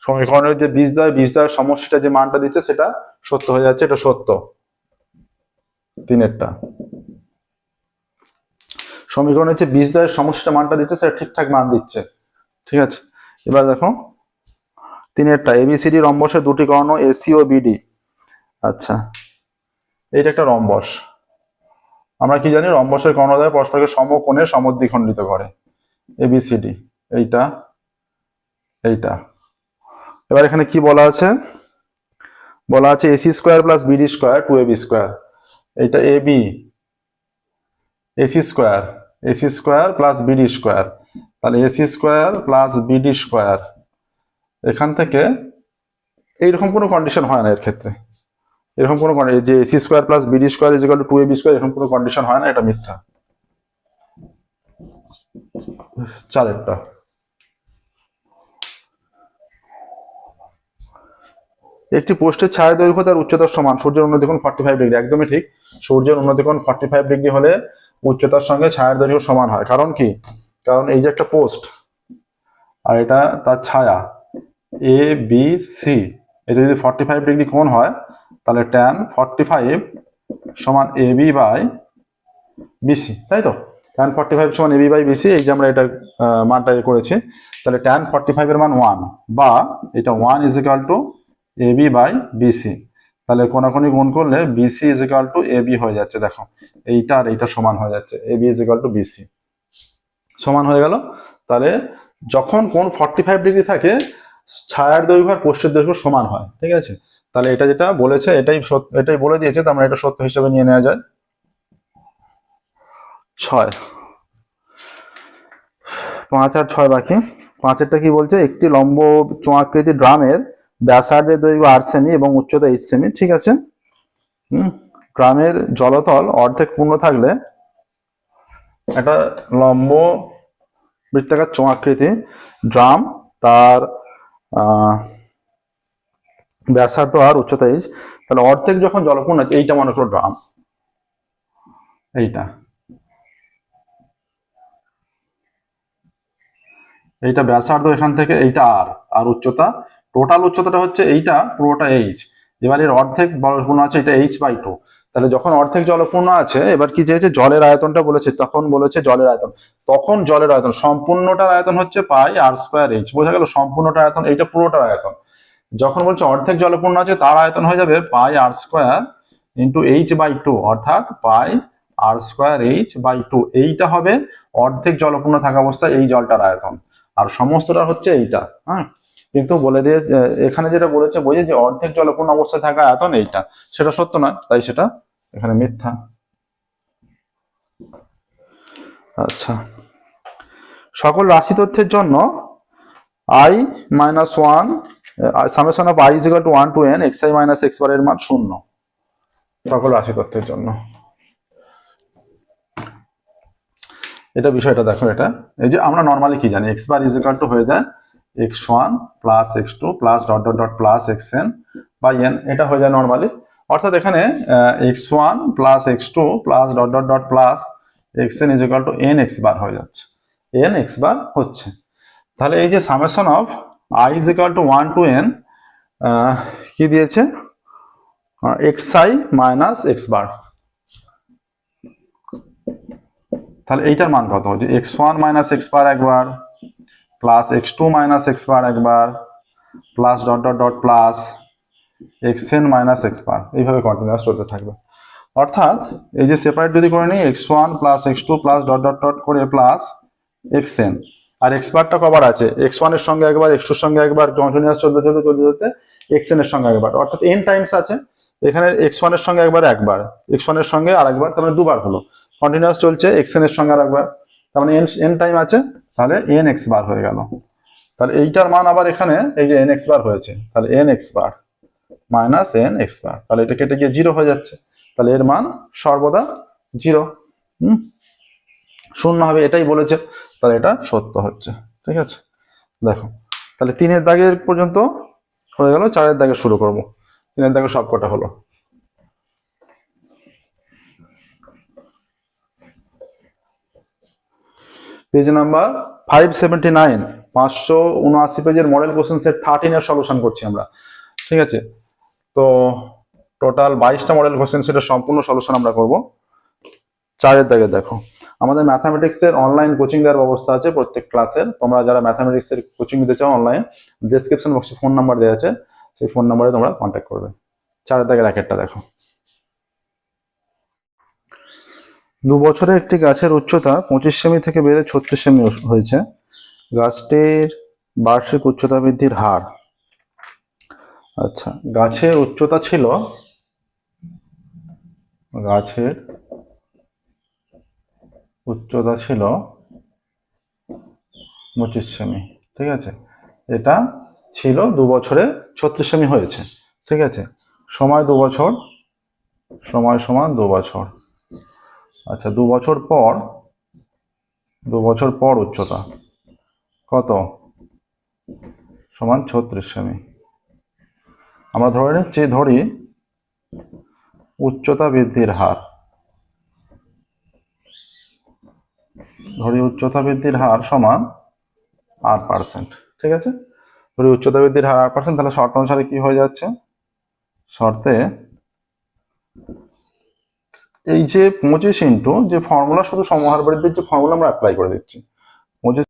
সমীকরণের যে বীজদ্বয়ের সমষ্টিটা যে মানটা দিচ্ছে সেটা সত্য হয়ে যাচ্ছে, এটা সত্য। 3এরটা সমীকরণের যে বীজদ্বয়ের সমষ্টিটা মানটা দিচ্ছে সেটা ঠিকঠাক মান দিচ্ছে। ঠিক আছে, এবার দেখো 3এরটা, ABCD রম্বসের দুটি কর্ণ AC ও BD। আচ্ছা, এইটা একটা রম্বস, আমরা কি জানি রম্বসের কর্ণদ্বয় পরস্পরকে সমকোণে সমদ্বিখণ্ডিত করে, ABCD এইটা এইটা। এবার এখানে কি বলা আছে, বলা আছে AC square plus BD square 2AB square, এইটা AC square plus BD square, তাহলে AC square plus BD square, এখান থেকে এইরকম কোনো কন্ডিশন হয় না এর ক্ষেত্রে, এরকম কোনো যে AC square plus BD square is equal two 2ab square, এরকম কোনো কন্ডিশন হয় না, এটা মিথ্যা। চারেরটা, একটি পোস্টের ছায়া দৈর্ঘ্য তার উচ্চতার সমান, সূর্যের উন্নতিকোণ 45 ডিগ্রি। একদমই ঠিক, সূর্যের উন্নতিকোণ 45 ডিগ্রি হলে উচ্চতার সঙ্গে ছায়ার দৈর্ঘ্য সমান হয়। কারণ কি, কারণ এই যে একটা পোস্ট আর এটা তার ছায়া এ বি সি, এটা যদি 45 ডিগ্রি কোণ হয় তাহলে tan 45 সমান এ বি বাই বিসি, তাই তো? tan 45 সমান এ বি বাই বিসি, এই যে আমরা এটা মানটা করেছি, তাহলে tan 45 এর মান 1, বা এটা 1 is equal to A B by BC. তাহলে কোনাকুনি গুণ করলে BC is equal to A B হয়ে যাচ্ছে। দেখো এইটা আর এইটা সমান হয়ে যাচ্ছে, A B is equal to BC সমান হয়ে গেল। তাহলে যখন কোণ 45 ডিগ্রি থাকে ছায়ার দৈর্ঘ্য আর পোস্টের দৈর্ঘ্য সমান হয়, ঠিক আছে? তাহলে এটা যেটা বলেছে এটাই বলে দিয়েছে, তার মানে এটা সত্য হিসেবে নিয়ে নেওয়া যায়। 6, 5 আর 6 বাকি। 5এরটা কি বলছে, একটি লম্ব চোঙাকৃতি ড্রামের ব্যাসার্ধের দৈর্ঘ্য 8 সেমি এবং উচ্চতা 8 সেমি, ঠিক আছে। ড্রামের জলতল অর্ধেক পূর্ণ থাকলে একটা লম্ব বৃত্তাকার চোঙাকৃতি ড্রাম, তার ব্যাসার্ধ আর উচ্চতা এইচ, তাহলে অর্ধেক যখন জলপূর্ণ আছে, এইটা মনে করো ড্রাম, এইটা ব্যাসার্ধ এখান থেকে, এইটা আর উচ্চতা, টোটাল উচ্চতাটা হচ্ছে এইটা পুরোটা এইচ। এবার এর অর্ধেক জলপূর্ণ আছে, এটা h/2। তাহলে যখন অর্ধেক জলপূর্ণ আছে, এবার কি চেয়েছে, জলের আয়তনটা বলেছে, তখন বলেছে জলের আয়তন, তখন জলের আয়তন সম্পূর্ণটার আয়তন হচ্ছে পাই আর স্কোয়ার এইচ। বোঝা গেল? সম্পূর্ণটার আয়তন, এইটা পুরোটার আয়তন। যখন বলছে অর্ধেক জলপূর্ণ আছে, তার আয়তন হয়ে যাবে পাই আর স্কোয়ার ইন্টু h/2, অর্থাৎ পাই আর স্কোয়ার h/2। এইটা হবে অর্ধেক জলপূর্ণ থাকা অবস্থায় এই জলটার আয়তন, আর সমস্তটা হচ্ছে এইটা। হ্যাঁ, কিন্তু বলে দিয়ে এখানে যেটা বলেছে বইয়ে যে অর্ধেক জলপূর্ণ অবস্থায় থাকা আয়তন এইটা, সেটা সত্য নয়, তাই সেটা এখানে মিথ্যা। আচ্ছা, সকল রাশি তথ্যের জন্য i - 1 summation of i is equal to 1 to n xi - x বার এর মান 0 সকল রাশি তথ্যের জন্য। এটা বিষয়টা দেখো, এটা এই যে আমরা নর্মালি কি জানি, x bar is equal to হয়ে যায় x1 plus x2 plus dot dot dot plus xn by n, এটা হয়ে যায় নর্মালি। অর্থাৎ এখানে x1 plus x2 plus dot dot dot plus xn is equal to n x bar হয়ে যাচ্ছে, n x বার হচ্ছে। তাহলে এই যে summation of i is equal to 1 to n কি দিয়েছে, xi মাইনাস x বার। তাহলে এইটার মান কত হচ্ছে, x1 মাইনাস x বার একবার, প্লাস x2 মাইনাস x বার একবার, plus dot dot dot plus xn minus x বার, এইভাবে কন্টিনিউয়াস চলতে থাকবে। অর্থাৎ এই যে সেপারেট যদি করে নিই, x1 plus x2 plus dot dot dot করে প্লাস xn, আর x বারটা কবার আছে, x1 এর সঙ্গে একবার, x2 এর সঙ্গে একবার, কন্টিনিউয়াস চলতে চলতে চলতে চলতে xn এর সঙ্গে একবার, অর্থাৎ n টাইমস আছে। এখানে x1 এর সঙ্গে একবার, x1 এর সঙ্গে আরেকবার, তার মানে দুবার হলো। কন্টিনিউয়াস চলছে, xn এর সঙ্গে আরেকবার, তার মানে n টাইম আছে, তাহলে n x বার হয়ে গেল। তাহলে এইটার মান আবার এখানে এই যে n x বার হয়েছে, তাহলে n x bar minus n x বার, তাহলে এটা কেটে গিয়ে 0 হয়ে যাচ্ছে। তাহলে এর মান সর্বদা 0, শূন্য হবে, এটাই বলেছে, তাহলে এটা সত্য হচ্ছে। ঠিক আছে, দেখো তাহলে 3 এর দাগের পর্যন্ত হয়ে গেল, 4 এর দাগে শুরু করব। 3 এর দাগে সব কটা হলো। পেজ নাম্বার 579, 579 পেজের মডেল কোশ্চেন সেট 13 এর সলিউশন করছি আমরা। ঠিক আছে, তো টোটাল 22টা মডেল কোশ্চেন সেটের সম্পূর্ণ সলিউশন আমরা করব। 4 এর দাগে দেখো, আমাদের ম্যাথামেটিক্সের অনলাইন কোচিং দেওয়ার ব্যবস্থা আছে প্রত্যেক ক্লাসের। তোমরা যারা ম্যাথামেটিক্সের কোচিং নিতে চাও অনলাইন, ডেসক্রিপশন বক্সে ফোন নাম্বার দেওয়া আছে, সেই ফোন নাম্বারে তোমরা কন্ট্যাক্ট করবে। 4 এর দাগের একটা দেখো, 2 বছরে একটি গাছের উচ্চতা 25 সেমি থেকে বেড়ে 36 সেমি হয়েছে। গাছটির বার্ষিক উচ্চতা বৃদ্ধির হার। আচ্ছা, গাছের উচ্চতা ছিল 25 সেমি। ঠিক আছে, এটা ছিল 2 বছরে 36 সেমি হয়েছে। ঠিক আছে, সময় 2 বছর, সময় সমান 2 বছর। আচ্ছা, 2 বছর পর উচ্চতা কত? সমান 36 সেমি। আমরা ধরি উচ্চতা বৃদ্ধির হার, সমান 8%। ঠিক আছে, ধরি উচ্চতা বৃদ্ধির হার 8%, তাহলে শর্ত অনুসারে কি হয়ে যাচ্ছে? শর্তে এই যে 25 যে ফর্মুলা, শুধু সমহার বৃদ্ধির যে ফর্মুলা আমরা অ্যাপ্লাই করে দিচ্ছি। 25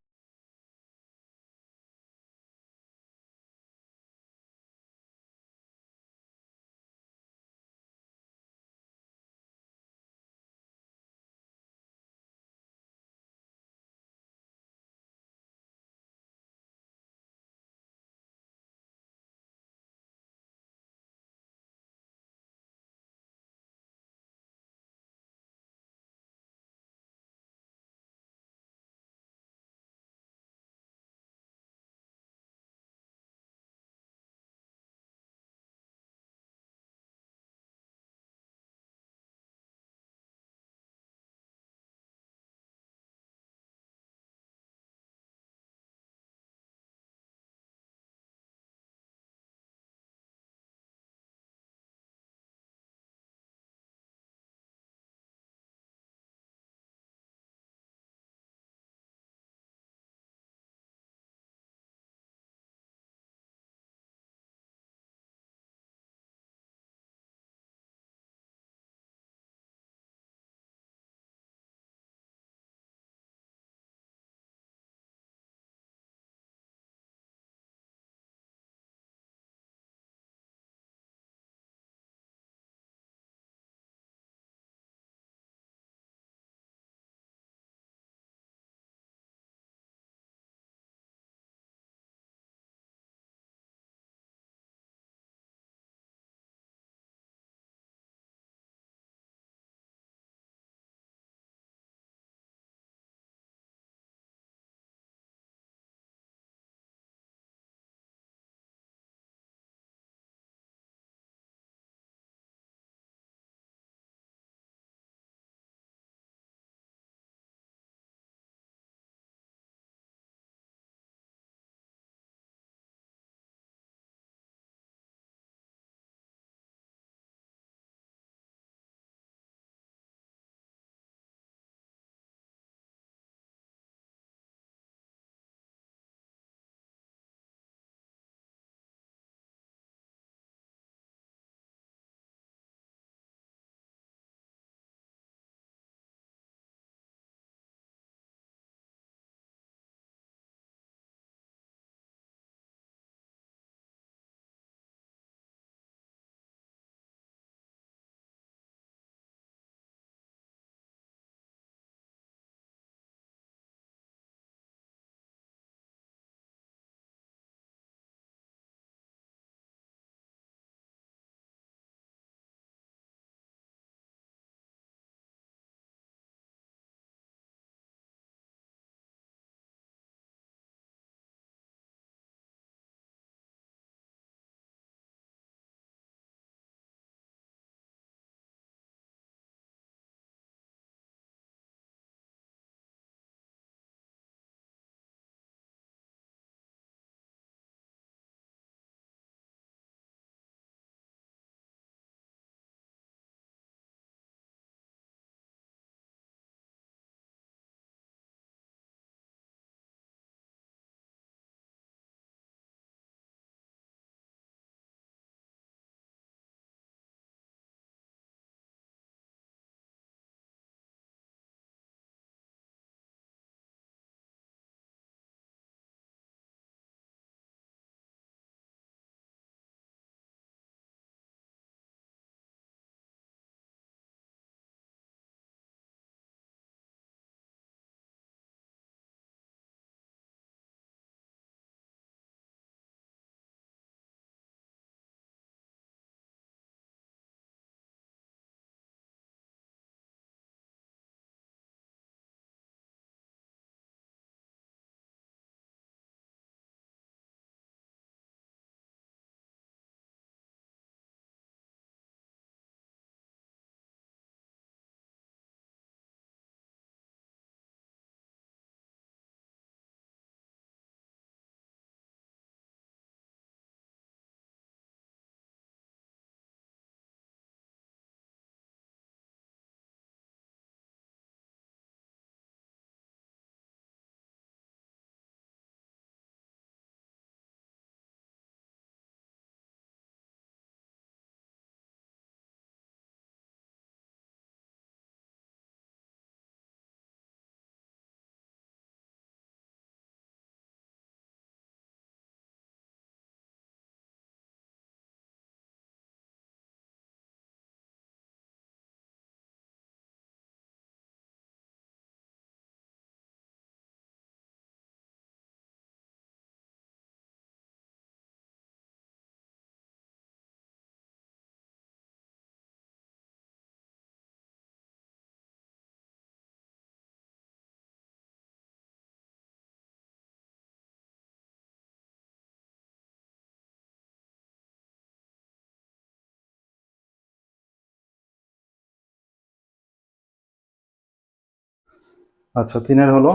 আচ্ছা, 3-এর হলো,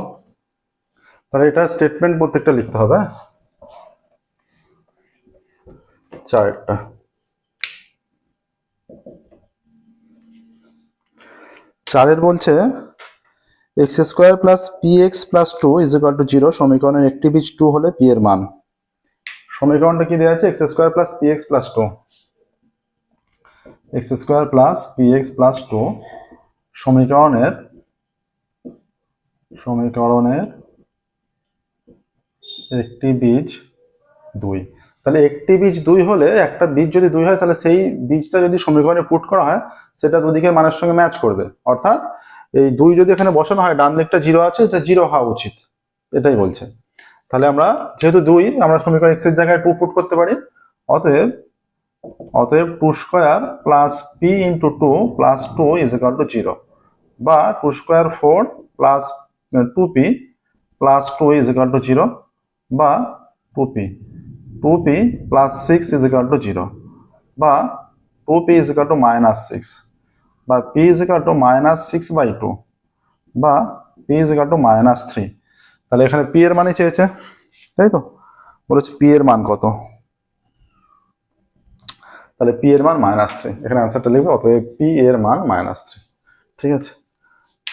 তাহলে এটা স্টেটমেন্ট প্রত্যেকটা লিখতে হবে। 4-টা। 4-এর বলছে x² plus px plus 2 is equal to 0, সমীকরণের একটি বীজ 2 হলে p এর মান। সমীকরণটা কি দেওয়া আছে? x² plus px plus 2, x² plus px plus 2 সমীকরণের একটি বীজ 2। তাহলে একটি বীজ 2 হলে, একটা বীজ যদি 2 হয়, তাহলে সেই বীজটা যদি সমীকরণে পুট করা হয়, সেটা দুদিকের মানের সঙ্গে ম্যাচ করবে। অর্থাৎ এই 2 যদি এখানে বসানো হয়, ডান দিকটা 0 আছে, এটা 0 হওয়া উচিত, এটাই বলছে। তাহলে আমরা যেহেতু 2, আমরা সমীকরণ x এর জায়গায় 2 পুট করতে পারি। অতএব 2² plus p into 2 plus 2 is equal to 0, বা 2² 4 plus 2p plus 2 is equal to 0, বা 2p plus 6 is equal to 0, বা 2p ইজ ইকুয়াল টু -6, বা p ইজ ইকুয়াল টু -6/2, বা p ইজ ইকুয়াল টু -3। তাহলে এখানে p এর মানই চেয়েছে, তাই তো? বলেছে p এর মান কত, তাহলে p এর মান -3, এখানে অ্যান্সারটা লিখবে। অতএব p এর মান -3। ঠিক আছে,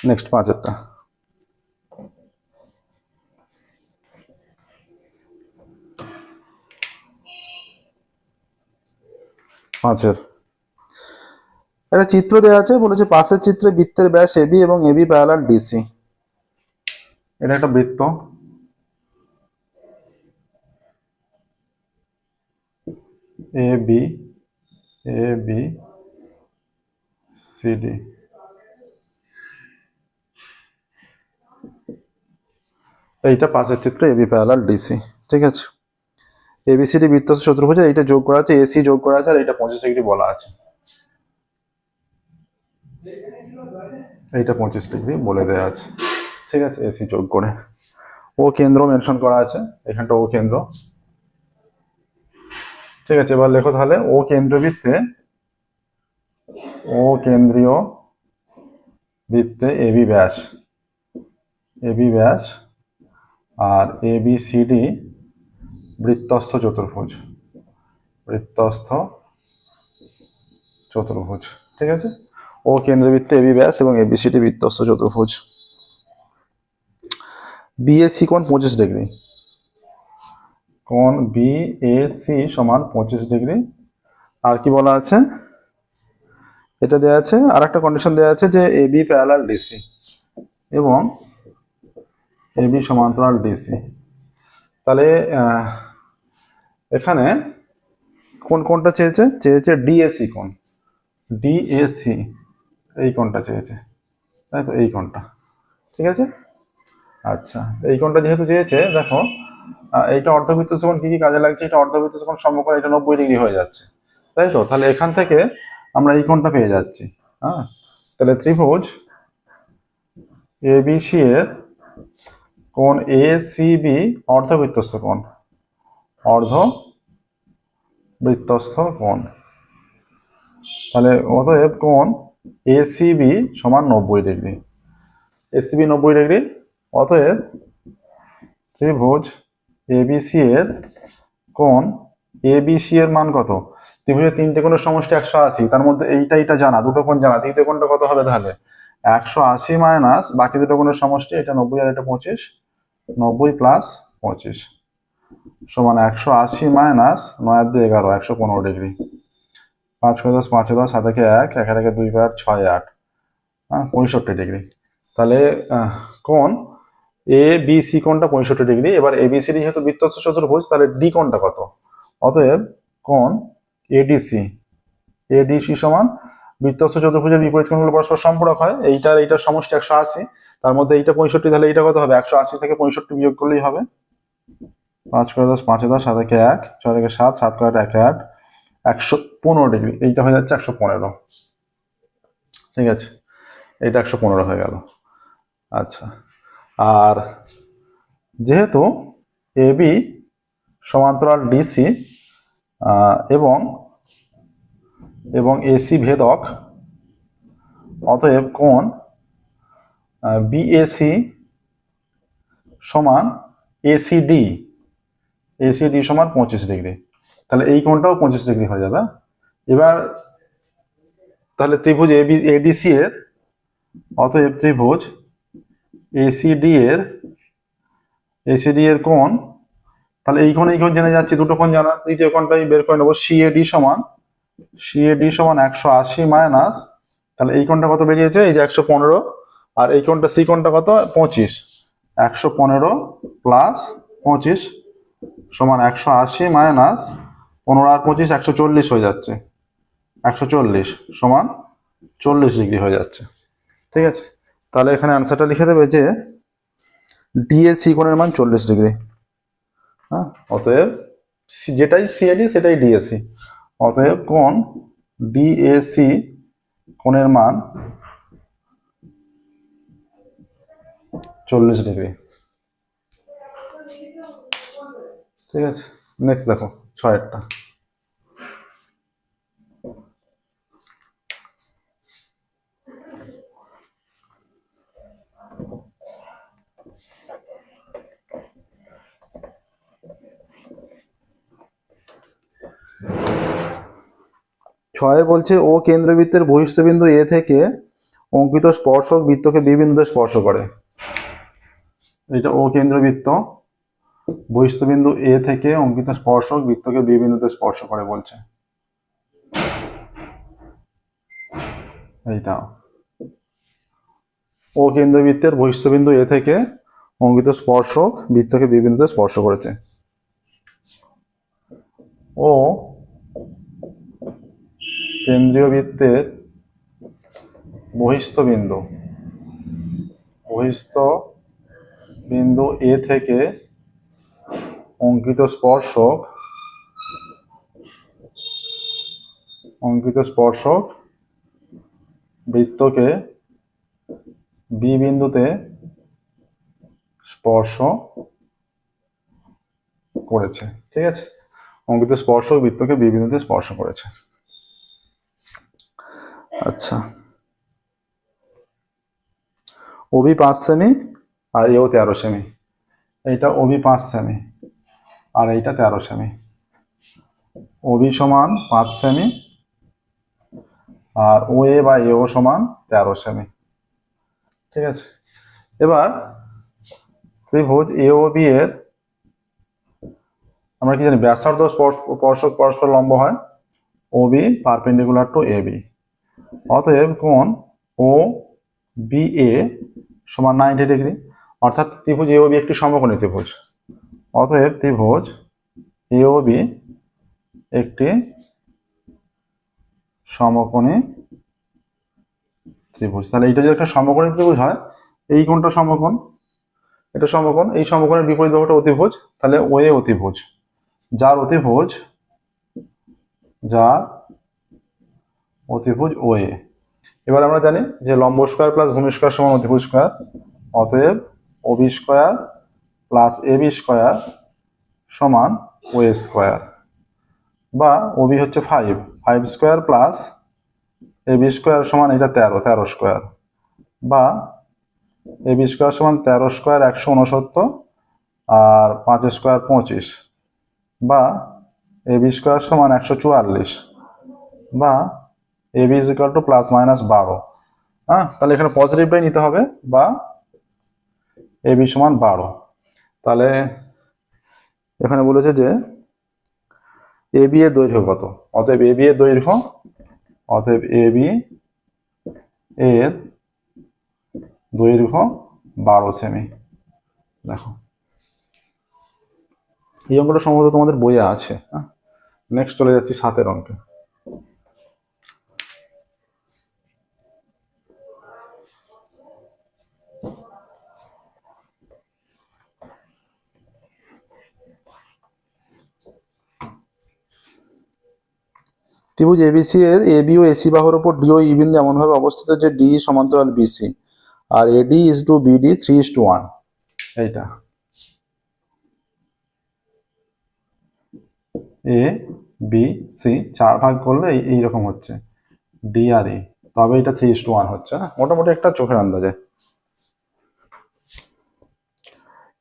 নেক্সট 5-এরটা। 5-এর একটা চিত্র দেওয়া আছে, বলেছে পাশের চিত্রে বৃত্তের ব্যাস AB এবং AB প্যারালাল DC। এটা একটা বৃত্ত, AB CD। এইটা পাশের চিত্র AB প্যারালাল DC। ঠিক আছে, ABCD বৃত্তস্থ চতুর্ভুজ, এইটা যোগ করা আছে, AC যোগ করা আছে, আর এটা 25 ডিগ্রি বলা আছে। এইটা 25 ডিগ্রি বলে দেওয়া আছে। ঠিক আছে, AC যোগ করে। ও কেন্দ্র মেনশন করা আছে, এখানটা ও কেন্দ্র। ঠিক আছে, এবার লেখো তাহলে ও কেন্দ্রীয় বৃত্তে AB ব্যাস আর ABCD বৃত্তস্থ চতুর্ভুজ। ঠিক আছে, ও কেন্দ্রবৃত্তে AB ব্যাস এবং ABCD বৃত্তস্থ চতুর্ভুজ। BAC কোণ 25 ডিগ্রি, কোণ BAC সমান 25 ডিগ্রি। আর কি বলা আছে? এটা দেওয়া আছে, আর একটা কন্ডিশন দেওয়া আছে যে AB প্যারালাল DC এবং AB সমান্তরাল DC। তাহলে এখানে কোনটা চেয়েছে? DAC কোণ, DAC এই কোণটা চেয়েছে, তাই তো? এই কোণটা। ঠিক আছে, আচ্ছা, এই কোণটা যেহেতু চেয়েছে, দেখো এইটা অর্ধবৃত্ত কোণ কি কাজে লাগছে? এটা অর্ধবৃত্ত কোণ সমকোণ, এটা 90 ডিগ্রি হয়ে যাচ্ছে, তাই তো? তাহলে এখান থেকে আমরা এই কোণটা পেয়ে যাচ্ছি। হ্যাঁ, তাহলে ত্রিভুজ ABC এর কোণ ACB অর্ধবৃত্তস্থ কোণ। তাহলে অতএব কোণ ACB সমান 90 ডিগ্রি। ACB 90 degree. অতএব ত্রিভুজ ABC এর কোণ ABC এর মান কত? ত্রিভুজের 3টে কোণের সমষ্টি 180, তার মধ্যে এইটা জানা, দুটো কোণ জানা, তৃতীয় কোণটা কত হবে তাহলে? 180 মাইনাস বাকি দুটো কোণের সমষ্টি, এটা 90 আর এটা 25, 90 প্লাস 25 সমান 180 মাইনাস 9 আর 2 11, 115 ডিগ্রি। 5 করে 10, 5 10, 7 1, 1 2 8, 6 8, 65 ডিগ্রি। তাহলে কোণ ABC কোণটা 65 ডিগ্রি। এবার ABCD যেহেতু বৃত্তস্থ চতুর্ভুজ, তাহলে D কোণটা কত? অতএব কোণ ADC সমান, বৃত্তস্থ চতুর্ভুজের বিপরীত কোণগুলো পরস্পর সম্পূরক হয়, এইটার সমষ্টি 180, তার মধ্যে এইটা 65, তাহলে এইটা কত হবে? 180 থেকে 65 বিয়োগ করলেই হবে। 5 করে 10, 5 10, 7 1, 6 7, 7 করে 1 8, 115 ডিগ্রি। এইটা হয়ে যাচ্ছে 115। ঠিক আছে, এইটা 115 হয়ে গেল। আচ্ছা, আর যেহেতু AB সমান্তরাল DC এবং AC ভেদক, অতএব কোণ BAC সমান এসিডি, এসিডি সমান 25 ডিগ্রি। তাহলে এই কোণটাও 25 ডিগ্রি হয়ে যাবে। এবার তাহলে ত্রিভুজ এডিসি এর, অতএব ত্রিভুজ এসিডি এর কোণ, তাহলে এই কোণ জেনে যাচ্ছি, দুটো কোণ জানা, তৃতীয় কোণটাই বের করে নেবো। সিএডি সমান 180 মাইনাস, তাহলে এই কোণটা কত বেরিয়েছে, এই যে 115, আর এই কোণটা সি কোণটা কত 25, 115 প্লাস 25 সমান 180 মাইনাস 15 আর 25 140 হয়ে যাচ্ছে, 140 সমান 40 ডিগ্রি হয়ে যাচ্ছে। ঠিক আছে, তাহলে এখানে অ্যান্সারটা লিখে দেবে যে ডিএসি কোণের মান 40 ডিগ্রি। হ্যাঁ, অতএব যেটাই সিএডি সেটাই ডিএসি, অতএব কোণ ডিএসি কোণের মান 40 ডিগ্রি। ঠিক আছে, নেক্সট দেখো 6টা। ছয়ের বলছে ও কেন্দ্রবৃত্তের বহিঃস্থবিন্দু এ থেকে অঙ্কিত স্পর্শক বৃত্তকে বি বিন্দুতে স্পর্শ করে। এটা ও কেন্দ্রবৃত্ত, বহিঃস্থবিন্দু এ থেকে অঙ্কিত স্পর্শক বৃত্তকে বি বিন্দুতে স্পর্শ করে বলছে। এইটা ও কেন্দ্রবৃত্তের বহিঃস্থবিন্দু এ থেকে অঙ্কিত স্পর্শক বৃত্তকে বি বিন্দুতে স্পর্শ করেছে। ও কেন্দ্রীয় বৃত্তের বহিঃস্থবিন্দু এ থেকে অঙ্কিত স্পর্শক বৃত্তকে বি বিন্দুতে স্পর্শ করেছে। ঠিক আছে, অঙ্কিত স্পর্শক বৃত্তকে বি বিন্দুতে স্পর্শ করেছে। আচ্ছা, ওবি 5 সেমি আর এও 13 সেমি। এইটা ওবি 5 সেমি আর এইটা 13 সেমি। ওবি সমান 5 সেমি আর ও এ বা এও সমান 13 সেমি। ঠিক আছে, এবার ত্রিভুজ এওবি এর আমরা কি জানি, ব্যাসার্ধ স্পর্শক পরস্পর লম্ব হয়, ওবি পারপেন্ডিকুলার টু এবি। অতএব কোণ ও বি এ সমান 90 ডিগ্রি, অর্থাৎ ত্রিভুজ এওবি একটি সমকোণী ত্রিভুজ। অতএব ত্রিভুজ এওবি একটি সমকোণী ত্রিভুজ। তাহলে এটা যদি একটা সমকোণী ত্রিভুজ হয়, এই কোণটা সমকোণ, এটা সমকোণ, এই সমকোণের বিপরীত বাহুটা অতিভুজ, তাহলে ও এ অতিভুজ, যার অতিভুজ ও এ। এবার আমরা জানি যে লম্ব স্কয়ার প্লাস ভূমি স্কয়ার সমান অতিভুজ স্কয়ার, অতএব OB square plus AB square সমান ও এ স্কয়ার, বা ওবি হচ্ছে 5 স্কয়ার প্লাস এবি স্কয়ার সমান এটা 13 স্কয়ার, বা এবি স্কয়ার সমান 13 স্কয়ার 169 আর 5 স্কয়ার 25, বা এবি স্কয়ার সমান 144, বা AB is equal to plus minus 12। হ্যাঁ, তাহলে এখানে পজিটিভটাই নিতে হবে, বা এবি সমান 12। তাহলে এখানে বলেছে যে এবি এর দৈর্ঘ্য কত, অতএব এবি এর দৈর্ঘ্য, অতএব এবি এর দৈর্ঘ্য 12 সেমি। দেখো এই অঙ্কটা সম্ভবত তোমাদের বইয়ে আছে। নেক্সট চলে যাচ্ছি 7এর অঙ্কে। ত্রিভুজ এবিসি এর এবি ও এসি বাহুর উপর ডি ও ই বিন্দু এমন ভাবে অবস্থিত যে ডি সমান্তরাল বিসি আর এডি ইজ টু বিডি 3:1। এইটা এ বি সি 4 ভাগ করলে এইরকম হচ্ছে ডি আর ই, তবে এটা 3:1 হচ্ছে না, মোটামুটি একটা চোখের আন্দাজে।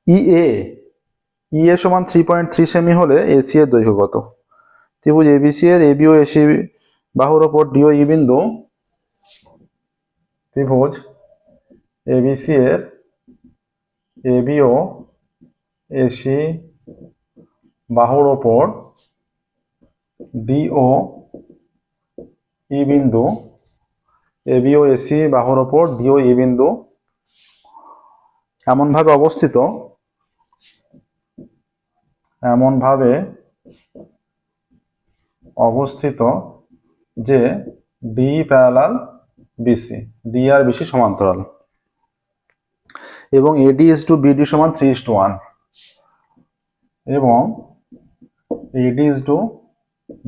ইএ ইএ সমান 3.3 সেমি হলে এসি এর দৈর্ঘ্য কত? ত্রিভুজ এবিসি এর এবি ও এসি বাহুর ওপর ডিও ই বিন্দু, ত্রিভুজ এবিসি এর এবি ও এসি বাহুর ওপর ডিও ই বিন্দু, এবি ও এসি বাহুর ওপর ডিও ই বিন্দু এমনভাবে অবস্থিত যে ডি প্যারালাল বিসি, ডি আর বিসি সমান্তরাল, এবং এডি ইজ টু বিডি সমান 3:1, এবং এডি ইজ টু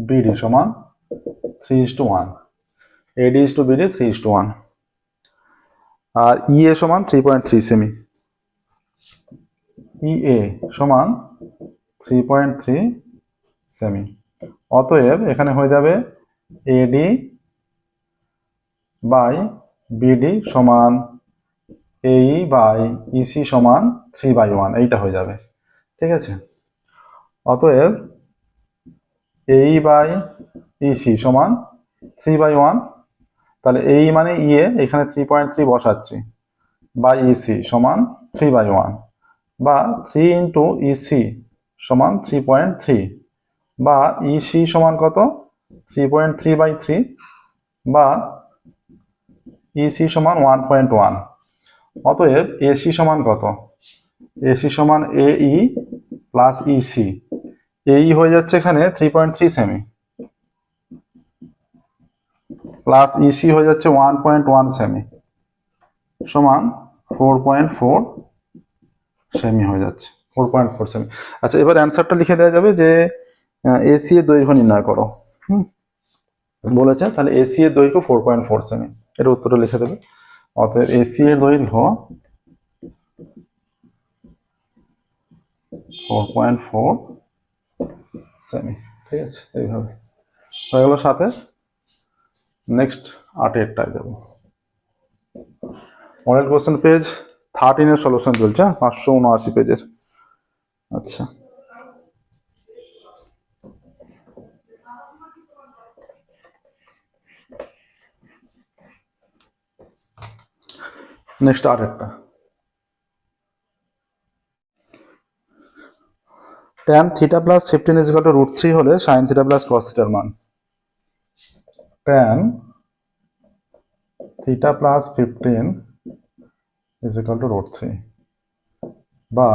বিডি সমান 3:1, এডি ইজ টু বিডি 3:1, আর ইএ সমান 3.3 সেমি, ইএ সমান 3.3 সেমি। অতএব এখানে হয়ে যাবে এডি বাই বিডি সমান এই বাই ইসি সমান 3/1, এইটা হয়ে যাবে, ঠিক আছে। অতএব এই বাই ইসি সমান 3/1, তাহলে এই মানে ইএ, এখানে 3.3 বসাচ্ছি, বাই ইসি সমান 3/1, বা 3 ইন্টু ইসি সমান 3.3, বা ইসি সমান কত 3.3/3, বা ইসি সমান 1.1। অতএব এসি সমান কত? এসি সমান এই প্লাস ইসি, এই হয়ে যাচ্ছে এখানে 3.3 সেমি, প্লাস ইসি হয়ে যাচ্ছে 1.1 সেমি, সমান 4.4 সেমি হয়ে যাচ্ছে, 4.4 সেমি। আচ্ছা, এবার অ্যান্সারটা লিখে দেওয়া যাবে যে এসি এর দৈর্ঘ্য নির্ণয় করো। বলেছে, তাহলে এসি এর দৈর্ঘ্য 4.4 সেমি, এর উত্তরটা লিখে দেবে। অতএব এসি এর দৈর্ঘ্য 4.4 সেমি, ঠিক আছে। এইভাবে হয়ে গেল সাথে। নেক্সট 8-এরটায় যাব। মডেল কোশ্চেন পেজ 13 এর সলিউশন চলছে, 579 পেজের। আচ্ছা, নেক্সট 8-এরটা। tan theta plus 15 is equal to √3 হলে sin থিটা প্লাস cos থিটার মান। tan theta plus 15 is equal to √3, বা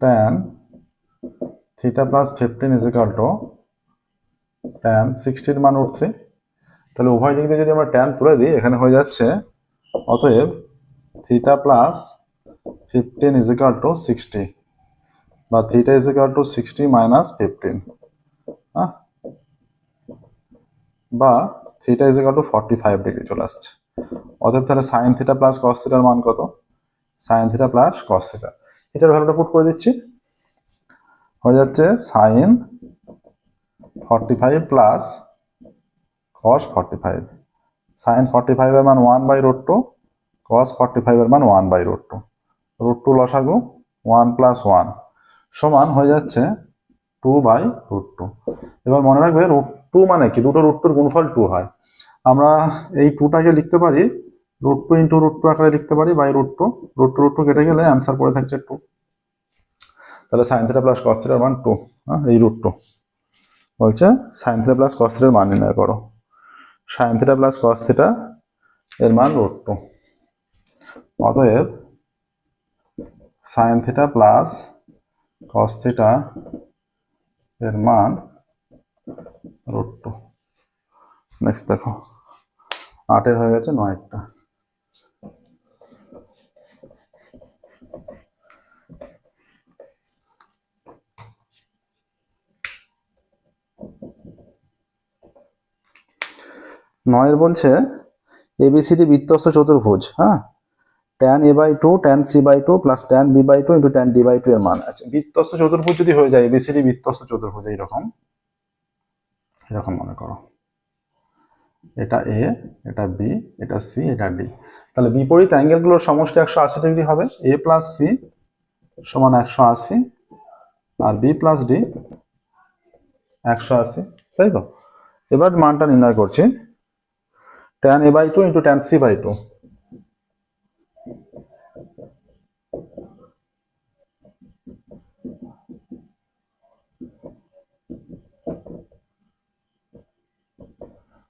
tan theta plus 15 is equal to tan 60 মান √3। তাহলে উভয় দিক দিয়ে যদি আমরা tan তুলে দিই, এখানে হয়ে যাচ্ছে অতএব theta plus 15 is equal two 60, বা theta is equal two 60 minus 15, বা theta is equal two 45 degree চলে আসছে। অতএব তাহলে সাইন থিটা প্লাস কস থিটার মান কত? Sine theta plus cos theta, এটার ভ্যালুটা পুট করে দিচ্ছি, হয়ে যাচ্ছে সাইন 45 প্লাস কস 45। সাইন 45 এর মান 1/√2, কস 45 এর মান 1/√2, √2 লসাগু 1 প্লাস 1 সমান হয়ে যাচ্ছে 2/√2। এবার মনে রাখবে √2 মানে কি, দুটো √2 গুণফল 2 হয়। আমরা এই 2টাকে লিখতে পারি √2 ইন্টু √2 আকারে লিখতে পারি, √2, √2 কেটে গেলে অ্যান্সার পড়ে থাকছে 2। তাহলে সাইন থিটা প্লাস কস থিটার মান 2, এই √2 বলছে সাইন থিটা প্লাস কস থিটার মান নির্ণয় করো। Sine theta plus cos theta এর মান √2, অতএব sine theta plus cos theta এর মান √2। নেক্সট দেখো, 8-এর হয়ে গেছে 9-টা। নয়ের বলছে এবিসিডি বৃত্তস্থ চতুর্ভুজ, tan a/2 tan c/2 plus tan b/2 into tan d/2 এর মান আছে। বৃত্তস্থ চতুর্ভুজ যদি হয়ে যায়, এবিসিডি বৃত্তস্থ চতুর্ভুজ, এরকম মনে করো। এটা এ, এটা বি, এটা সি, এটা ডি। তাহলে বিপরীত অ্যাঙ্গেলগুলোর সমষ্টি 180 ডিগ্রি হবে। এ প্লাস সি সমান 180 আর বি প্লাস ডি 180, তাই তো? এবার মানটা নির্ণয় করছি, tan a by 2 into tan c by 2।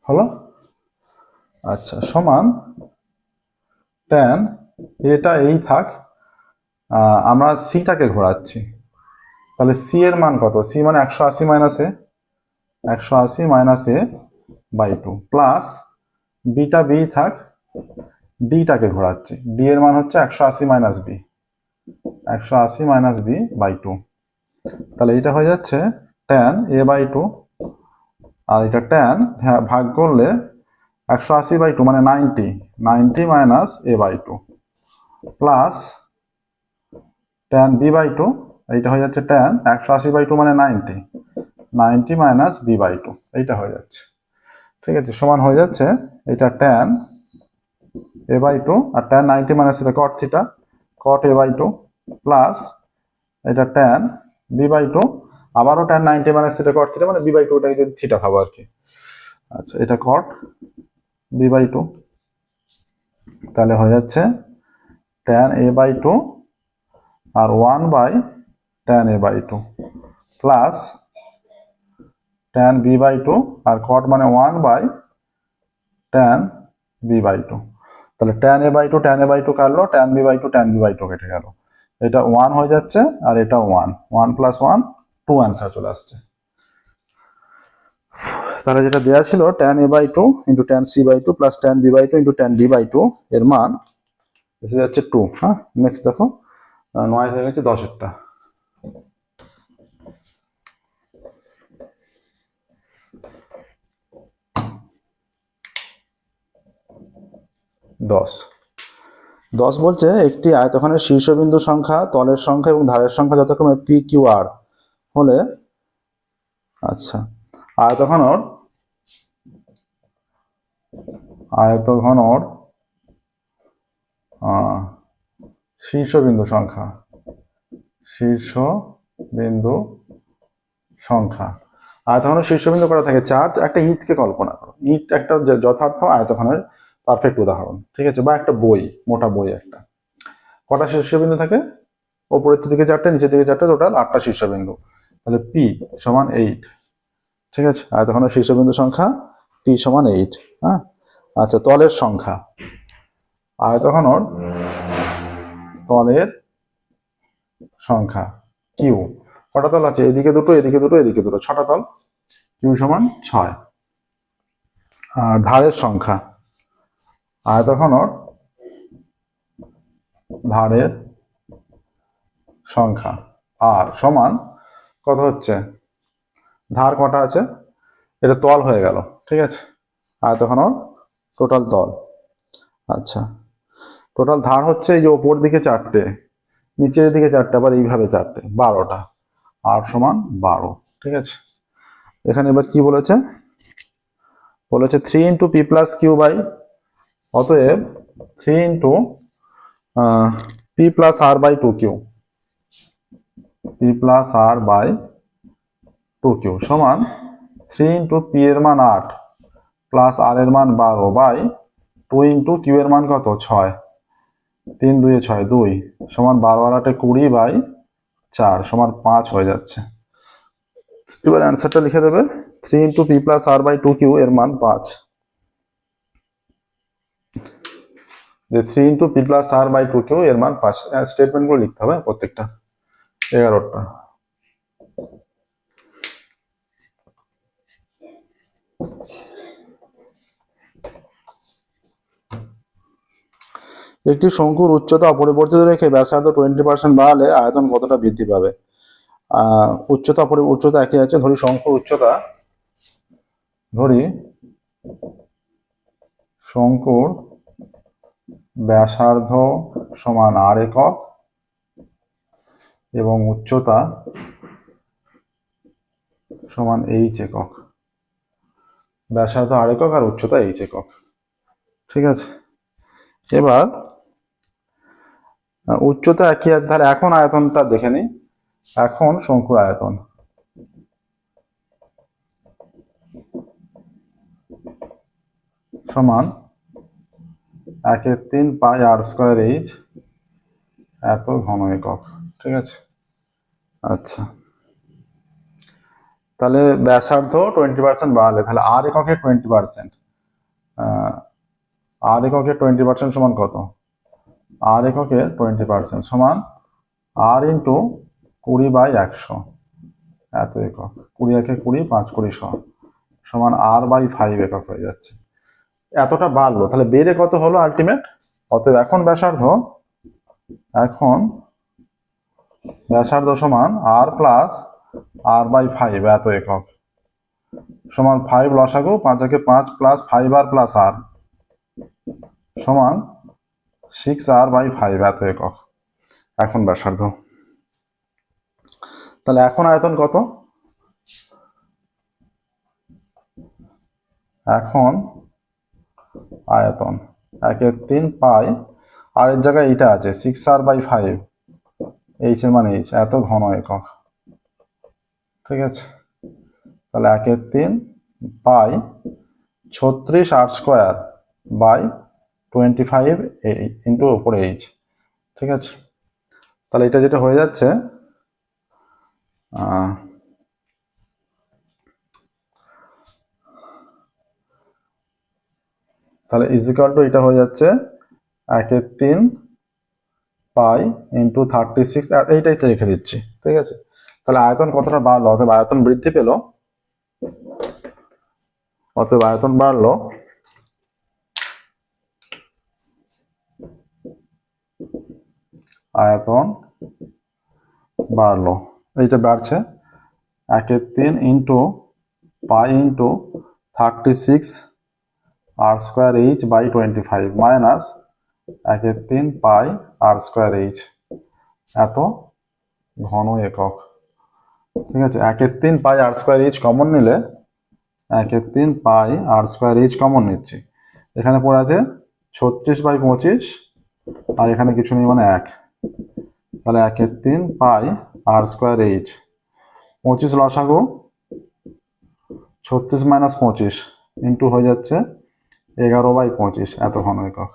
হলো? আচ্ছা, সমান tan, এটা এই থাক, আমরা সিটাকে ঘোরাচ্ছি, তাহলে সি এর মান কত? সি মানে 180 minus A, 180 minus A by 2 plus beta B থাক, ডিটাকে ঘোরাচ্ছি, ডি এর মান হচ্ছে 180 minus B, 180 minus B by 2। তাহলে এটা হয়ে যাচ্ছে tan a বাই 2, আর এটা tan ভাগ করলে 180 বাই 2 মানে 90, 90 minus a by 2 plus tan b by 2, এইটা হয়ে যাচ্ছে tan 180 বাই 2 মানে 90, 90 মাইনাস b বাই 2, এইটা হয়ে যাচ্ছে। ঠিক আছে, সমান হয়ে যাচ্ছে এটা tan a বাই 2 আর tan 90 মাইনাস এটা cot theta, cot a by 2 plus এটা tan b বাই 2, আবারও tan 90 minus theta cot theta মানে b বাই 2, এটাকে যদি থিটা ভাবো আর কি। আচ্ছা, এটা cot b বাই 2, তাহলে হয়ে যাচ্ছে tan a বাই 2 আর 1 by tan a by 2 plus tan b by 2 আর cot মানে 1 বাই tan b বাই 2। তাহলে tan a by 2 tan a by 2 কাটলো, tan b by 2 tan b by 2 কেটে গেল, এটা 1 হয়ে যাচ্ছে আর এটা 1, 1 প্লাস 1 2 অ্যান্সার চলে আসছে। তাহলে যেটা দেওয়া ছিল tan a by 2 into tan c by 2 plus tan b by 2 into tan d by 2 এর মান এসে যাচ্ছে 2। হ্যাঁ, নেক্সট দেখো, 9 হয়ে গেছে 10 এরটা। 10 বলছে একটি আয়তখানের শীর্ষবিন্দু সংখ্যা, তলের সংখ্যা এবং ধারের সংখ্যা যথাক্রমে পি কিউ আর হলে, আচ্ছা, আয়তঘনর শীর্ষবিন্দু সংখ্যা, আয়তঘনের শীর্ষবিন্দু করা থাকে চার্জ। একটা ইটকে কল্পনা করো, ইট একটা যথার্থ আয়তঘনের পারফেক্ট উদাহরণ, ঠিক আছে, বা একটা বই, মোটা বই একটা। কটা শীর্ষবিন্দু থাকে? ওপরের দিকে 4টে, নিচের দিকে 4টে, টোটাল 8টা শীর্ষবিন্দু। তাহলে পি সমান 8, ঠিক আছে, আয়তঘনের শীর্ষবিন্দু সংখ্যা পি সমান 8। হ্যাঁ, আচ্ছা, তলের সংখ্যা, আয়তঘনর তলের সংখ্যা কিউ, কটা তল আছে? এদিকে দুটো, এদিকে দুটো, এদিকে দুটো, 6টা তল, কিউ সমান 6। আর ধারের সংখ্যা, আয়তঘনর ধারের সংখ্যা আর সমান কত হচ্ছে? ধার কটা আছে? এটা তল হয়ে গেল, ঠিক আছে, আয়তঘনর টোটাল তল। আচ্ছা, টোটাল ধার হচ্ছে এই যে ওপর দিকে 4টে, নিচের দিকে 4টে, আবার এইভাবে 4টে, 12টা, আর সমান 12, ঠিক আছে। এখানে এবার কি বলেছে? 3 into P plus Q by, অতএব 3 into P plus R by 2 Q, P plus R by 2 Q সমান 3 ইন্টু পি এর মান 8 প্লাস আর এর মান 12 বাই 2 ইন্টু কিউ এর মান কত? 6, 3 2 6 2 সমান 12 আর 8 20 বাই 4 সমান 5 হয়ে যাচ্ছে। এবার অ্যান্সারটা লিখে দেবে, 3 into P plus R by 2 Q এর মান 5, যে 3 into P plus R by 2 Q এর মান 5। স্টেটমেন্টগুলো লিখতে হবে প্রত্যেকটা, 11টা। একটি শঙ্কুর উচ্চতা অপরিবর্তিত রেখে ব্যাসার্ধ 20% বাড়ালে আয়তন কতটা বৃদ্ধি পাবে? উচ্চতা একই আছে, ধরি শঙ্কুর উচ্চতা, শঙ্কুর ব্যাসার্ধ সমান আর একক এবং উচ্চতা সমান এইচ একক। ব্যাসার্ধ আর একক আর উচ্চতা এইচ একক। ঠিক আছে, এবার উচ্চতা একই আছে, তাহলে এখন আয়তনটা দেখে নিই। এখন শঙ্কুর আয়তন সমান 1/3 পাই আর স্কয়ার এইচ এত ঘন একক। ঠিক আছে, আচ্ছা, তাহলে ব্যাসার্ধ 20% বাড়ালে তাহলে আর এককের 20%, আর এককের 20% সমান কত? আর এককের 20% সমান আর ইন্টু 20/100 এত একক। 20 একে 20, 5 20 100 সমান R/5 একক হয়ে যাচ্ছে। এতটা বাড়লো, তাহলে বেড়ে কত হলো আলটিমেট? অতএব এখন ব্যাসার্ধ সমান R প্লাস R/5 এত একক সমান 5 লসাগু, 5 একে 5 প্লাস 5R প্লাস R সমান 6R/5 এত একক এখন ব্যাসার্ধ। তাহলে এখন আয়তন কত? এখন আয়তন 1/3 পাই, আর এর জায়গায় এইটা আছে 6R/5, এইচ এর মানে এইচ এত ঘন একক। ঠিক আছে, তাহলে 1/3 পাই 36 আর স্কোয়ার বাই 25 ইন্টু উপরে এইচ। ঠিক আছে, তাহলে এটা যেটা হয়ে যাচ্ছে তাহলে ইজিক্যাল টু এটা হয়ে যাচ্ছে 1/3 পাই ইন্টু 36, এইটাই তো রেখে দিচ্ছি। ঠিক আছে, তাহলে আয়তন কতটা বাড়লো? অথবা আয়তন বৃদ্ধি পেল, অতএব আয়তন বাড়লো এইটা বাড়ছে 1/3 into pi into 36 r square H by 25 minus 1/3 pi r square H এত ঘন একক। ঠিক আছে, 1/3 pi r square H common নিলে 1/3 pi r square H common নিচ্ছি, এখানে পড়ে আছে 36/25 আর এখানে কিছু নেই মানে 1, তাহলে 1/3 পাই আর স্কোয়ার এইচ 25 লসাগু 36 মাইনাস 25 ইন্টু হয়ে যাচ্ছে 11/25 এত ঘন একক।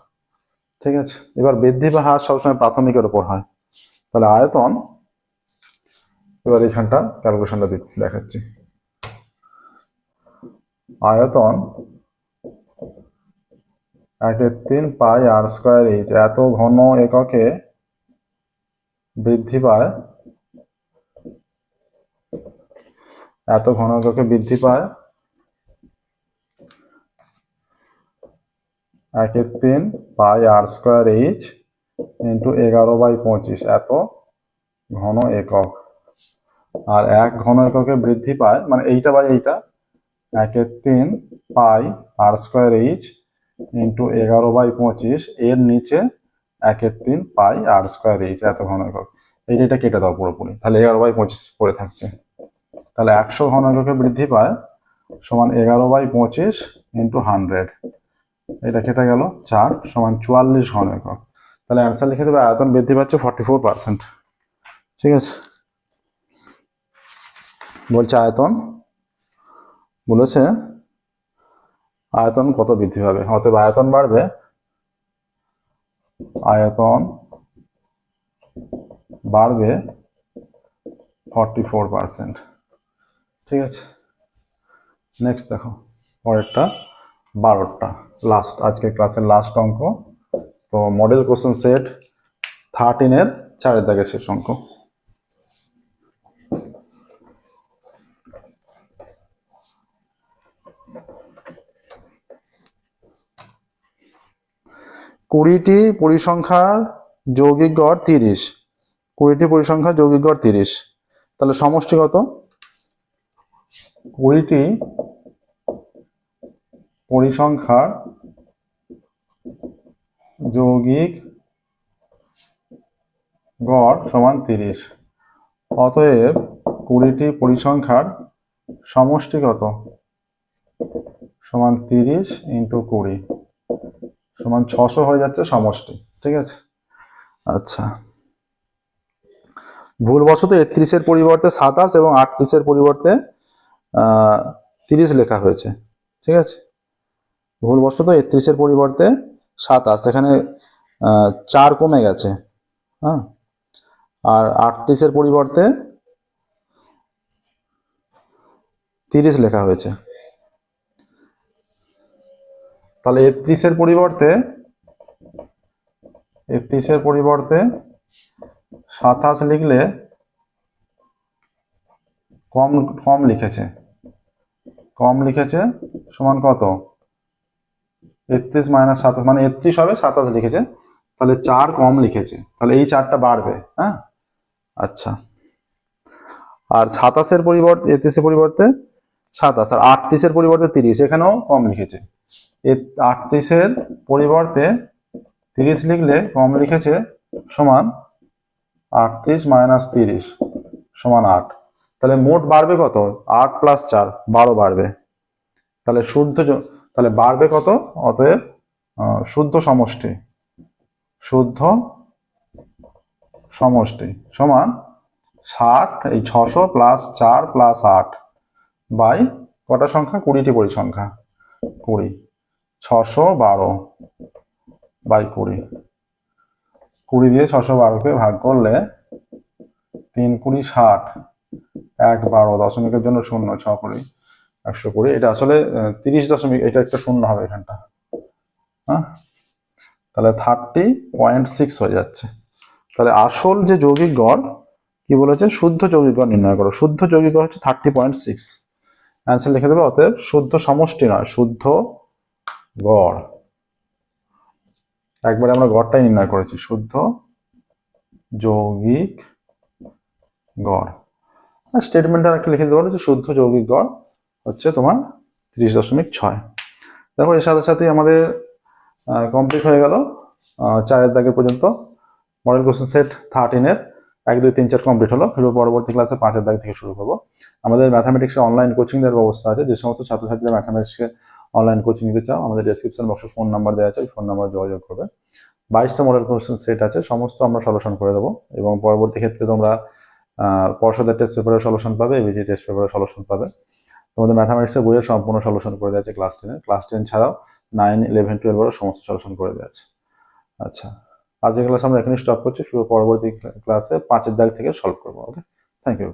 ঠিক আছে, এবার বৃদ্ধি বা হ্রাস সবসময় প্রাথমিকের উপর হয়। তাহলে আয়তন, এবার এখানটা ক্যালকুলেশনটা দেখাচ্ছি। আয়তন 1/3 পাই আর স্কোয়ার এইচ এত ঘন এককে বৃদ্ধি পায়, 1/3 pi r square H into 11/25 এত ঘন একক। আর এক ঘন এককে বৃদ্ধি পায় মানে এইটা বাই এইটা 1/3 pi r square H into 11/25 এর নিচে 1/3 পাই আর স্কোয়ার এইচ এত ঘন একক। এইটা কেটে দাও পুরোপুরি, তাহলে 11/25 পড়ে থাকছে। তাহলে 100 ঘন এককে বৃদ্ধি পায় সমান 11/25 ইন্টু 100, এটা কেটে গেল 4 সমান 44 ঘন একক। তাহলে অ্যান্সার লিখে দেবে আয়তন বৃদ্ধি পাচ্ছে 44%। ঠিক আছে, বলছে আয়তন কত বৃদ্ধি পাবে? অতএব আয়তন বাড়বে 44%। ঠিক আছে, নেক্সট দেখো পরেরটা 12টা, লাস্ট আজকে ক্লাসের লাস্ট অঙ্ক। তো মডেল কোশ্চেন সেট 13 4 দাগের শেষ অঙ্ক। কুড়িটি পরিসংখ্যার যৌগিক গড় 30, 20টি পরিসংখ্যার যৌগিক গড় 30, তাহলে সমষ্টি কত? 20টি পরিসংখ্যার যৌগিক গড় সমান 30, অতএব 20টি পরিসংখ্যার সমষ্টি কত? সমান 30 ইন্টু 20 সমান 600 হয়ে যাচ্ছে সমষ্টি। ঠিক আছে, আচ্ছা ভুলবশত 31-এর পরিবর্তে 27 এবং 38-এর পরিবর্তে 30 লেখা হয়েছে। ঠিক আছে, ভুলবশত 31-এর পরিবর্তে 27, এখানে 4 কমে গেছে। হ্যাঁ, আর 38-এর পরিবর্তে 30 লেখা হয়েছে। তাহলে 31-এর পরিবর্তে 27 লিখলে কম কম লিখেছে, সমান কত? 31 মাইনাস 27 মানে 31 হবে, 27 লিখেছে, তাহলে 4 কম লিখেছে, তাহলে এই 4টা বাড়বে। হ্যাঁ, আচ্ছা আর 27-এর পরিবর্তে 31-এর পরিবর্তে 27 আর 38-এর পরিবর্তে 30, এখানেও কম লিখেছে। 38-এর পরিবর্তে 30 লিখলে কম লিখেছে সমান 38 মাইনাস 30 সমান 8। তাহলে মোট বাড়বে কত? 8 প্লাস 4 12 বাড়বে। তাহলে তাহলে বাড়বে কত? অতএব শুদ্ধ সমষ্টি সমান 60, এই 600 প্লাস 4 প্লাস 8 বাই কটা সংখ্যা? 20টি পরিসংখ্যা, 20 612 বাই 20 দিয়ে 612কে ভাগ করলে 3 20 60, 1 12 দশমিকের জন্য 0, 6 20 120। এটা আসলে 30 দশমিক, এটা একটা শূন্য হবে এখানটা। হ্যাঁ, তাহলে 30.6 হয়ে যাচ্ছে। তাহলে আসল যে যৌগিক গড় কি বলেছে? শুদ্ধ যৌগিক গড় নির্ণয় করো। শুদ্ধ যৌগিক গড় হচ্ছে 30.6। অ্যান্সার লিখে দেবে। অতএব শুদ্ধ সমষ্টি নয়, শুদ্ধ গড়। একবারে আমরা গড়টাই নির্ণয় করেছি, শুদ্ধ যৌগিক গড়। স্টেটমেন্টটা একটা লিখে দিতে পারো যে শুদ্ধ যৌগিক গড় হচ্ছে তোমার 30.6। দেখো এর সাথে সাথে আমাদের কমপ্লিট হয়ে গেল 4 দাগের পর্যন্ত মডেল কোশ্চেন সেট 13-এর 1 2 3 4 কমপ্লিট হলো। ফির পরবর্তী ক্লাসে 5 দাগ থেকে শুরু করবো। আমাদের ম্যাথামেটিক্সে অনলাইন কোচিং দেওয়ার ব্যবস্থা আছে। যে সমস্ত ছাত্রছাত্রীরা ম্যাথামেটিক্সে অনলাইন কোচিং নিতে চাও, আমাদের ডেসক্রিপশন বক্সে ফোন নাম্বার দেওয়া আছে, ওই ফোন নাম্বার যোগাযোগ করবে। 22টা মডেল কোশ্চেন সেট আছে, সমস্ত আমরা সলিউশন করে দেবো এবং পরবর্তী ক্ষেত্রে তোমরা পর্ষদের টেস্ট পেপারের সলিউশন পাবে, এবিজি টেস্ট পেপারের সলিউশন পাবে। তোমাদের ম্যাথামেটিক্সের বইয়ের সম্পূর্ণ সলিউশন করে দেওয়া আছে ক্লাস 10-এর। ক্লাস 10 ছাড়াও 9, 11, 12 সমস্ত সলিউশন করে দেওয়া আছে। আচ্ছা, আজকের ক্লাস আমরা এখানে স্টপ করছি। পরবর্তী ক্লাসে 5 দাগ থেকে সলভ করবো। ওকে, থ্যাংক ইউ।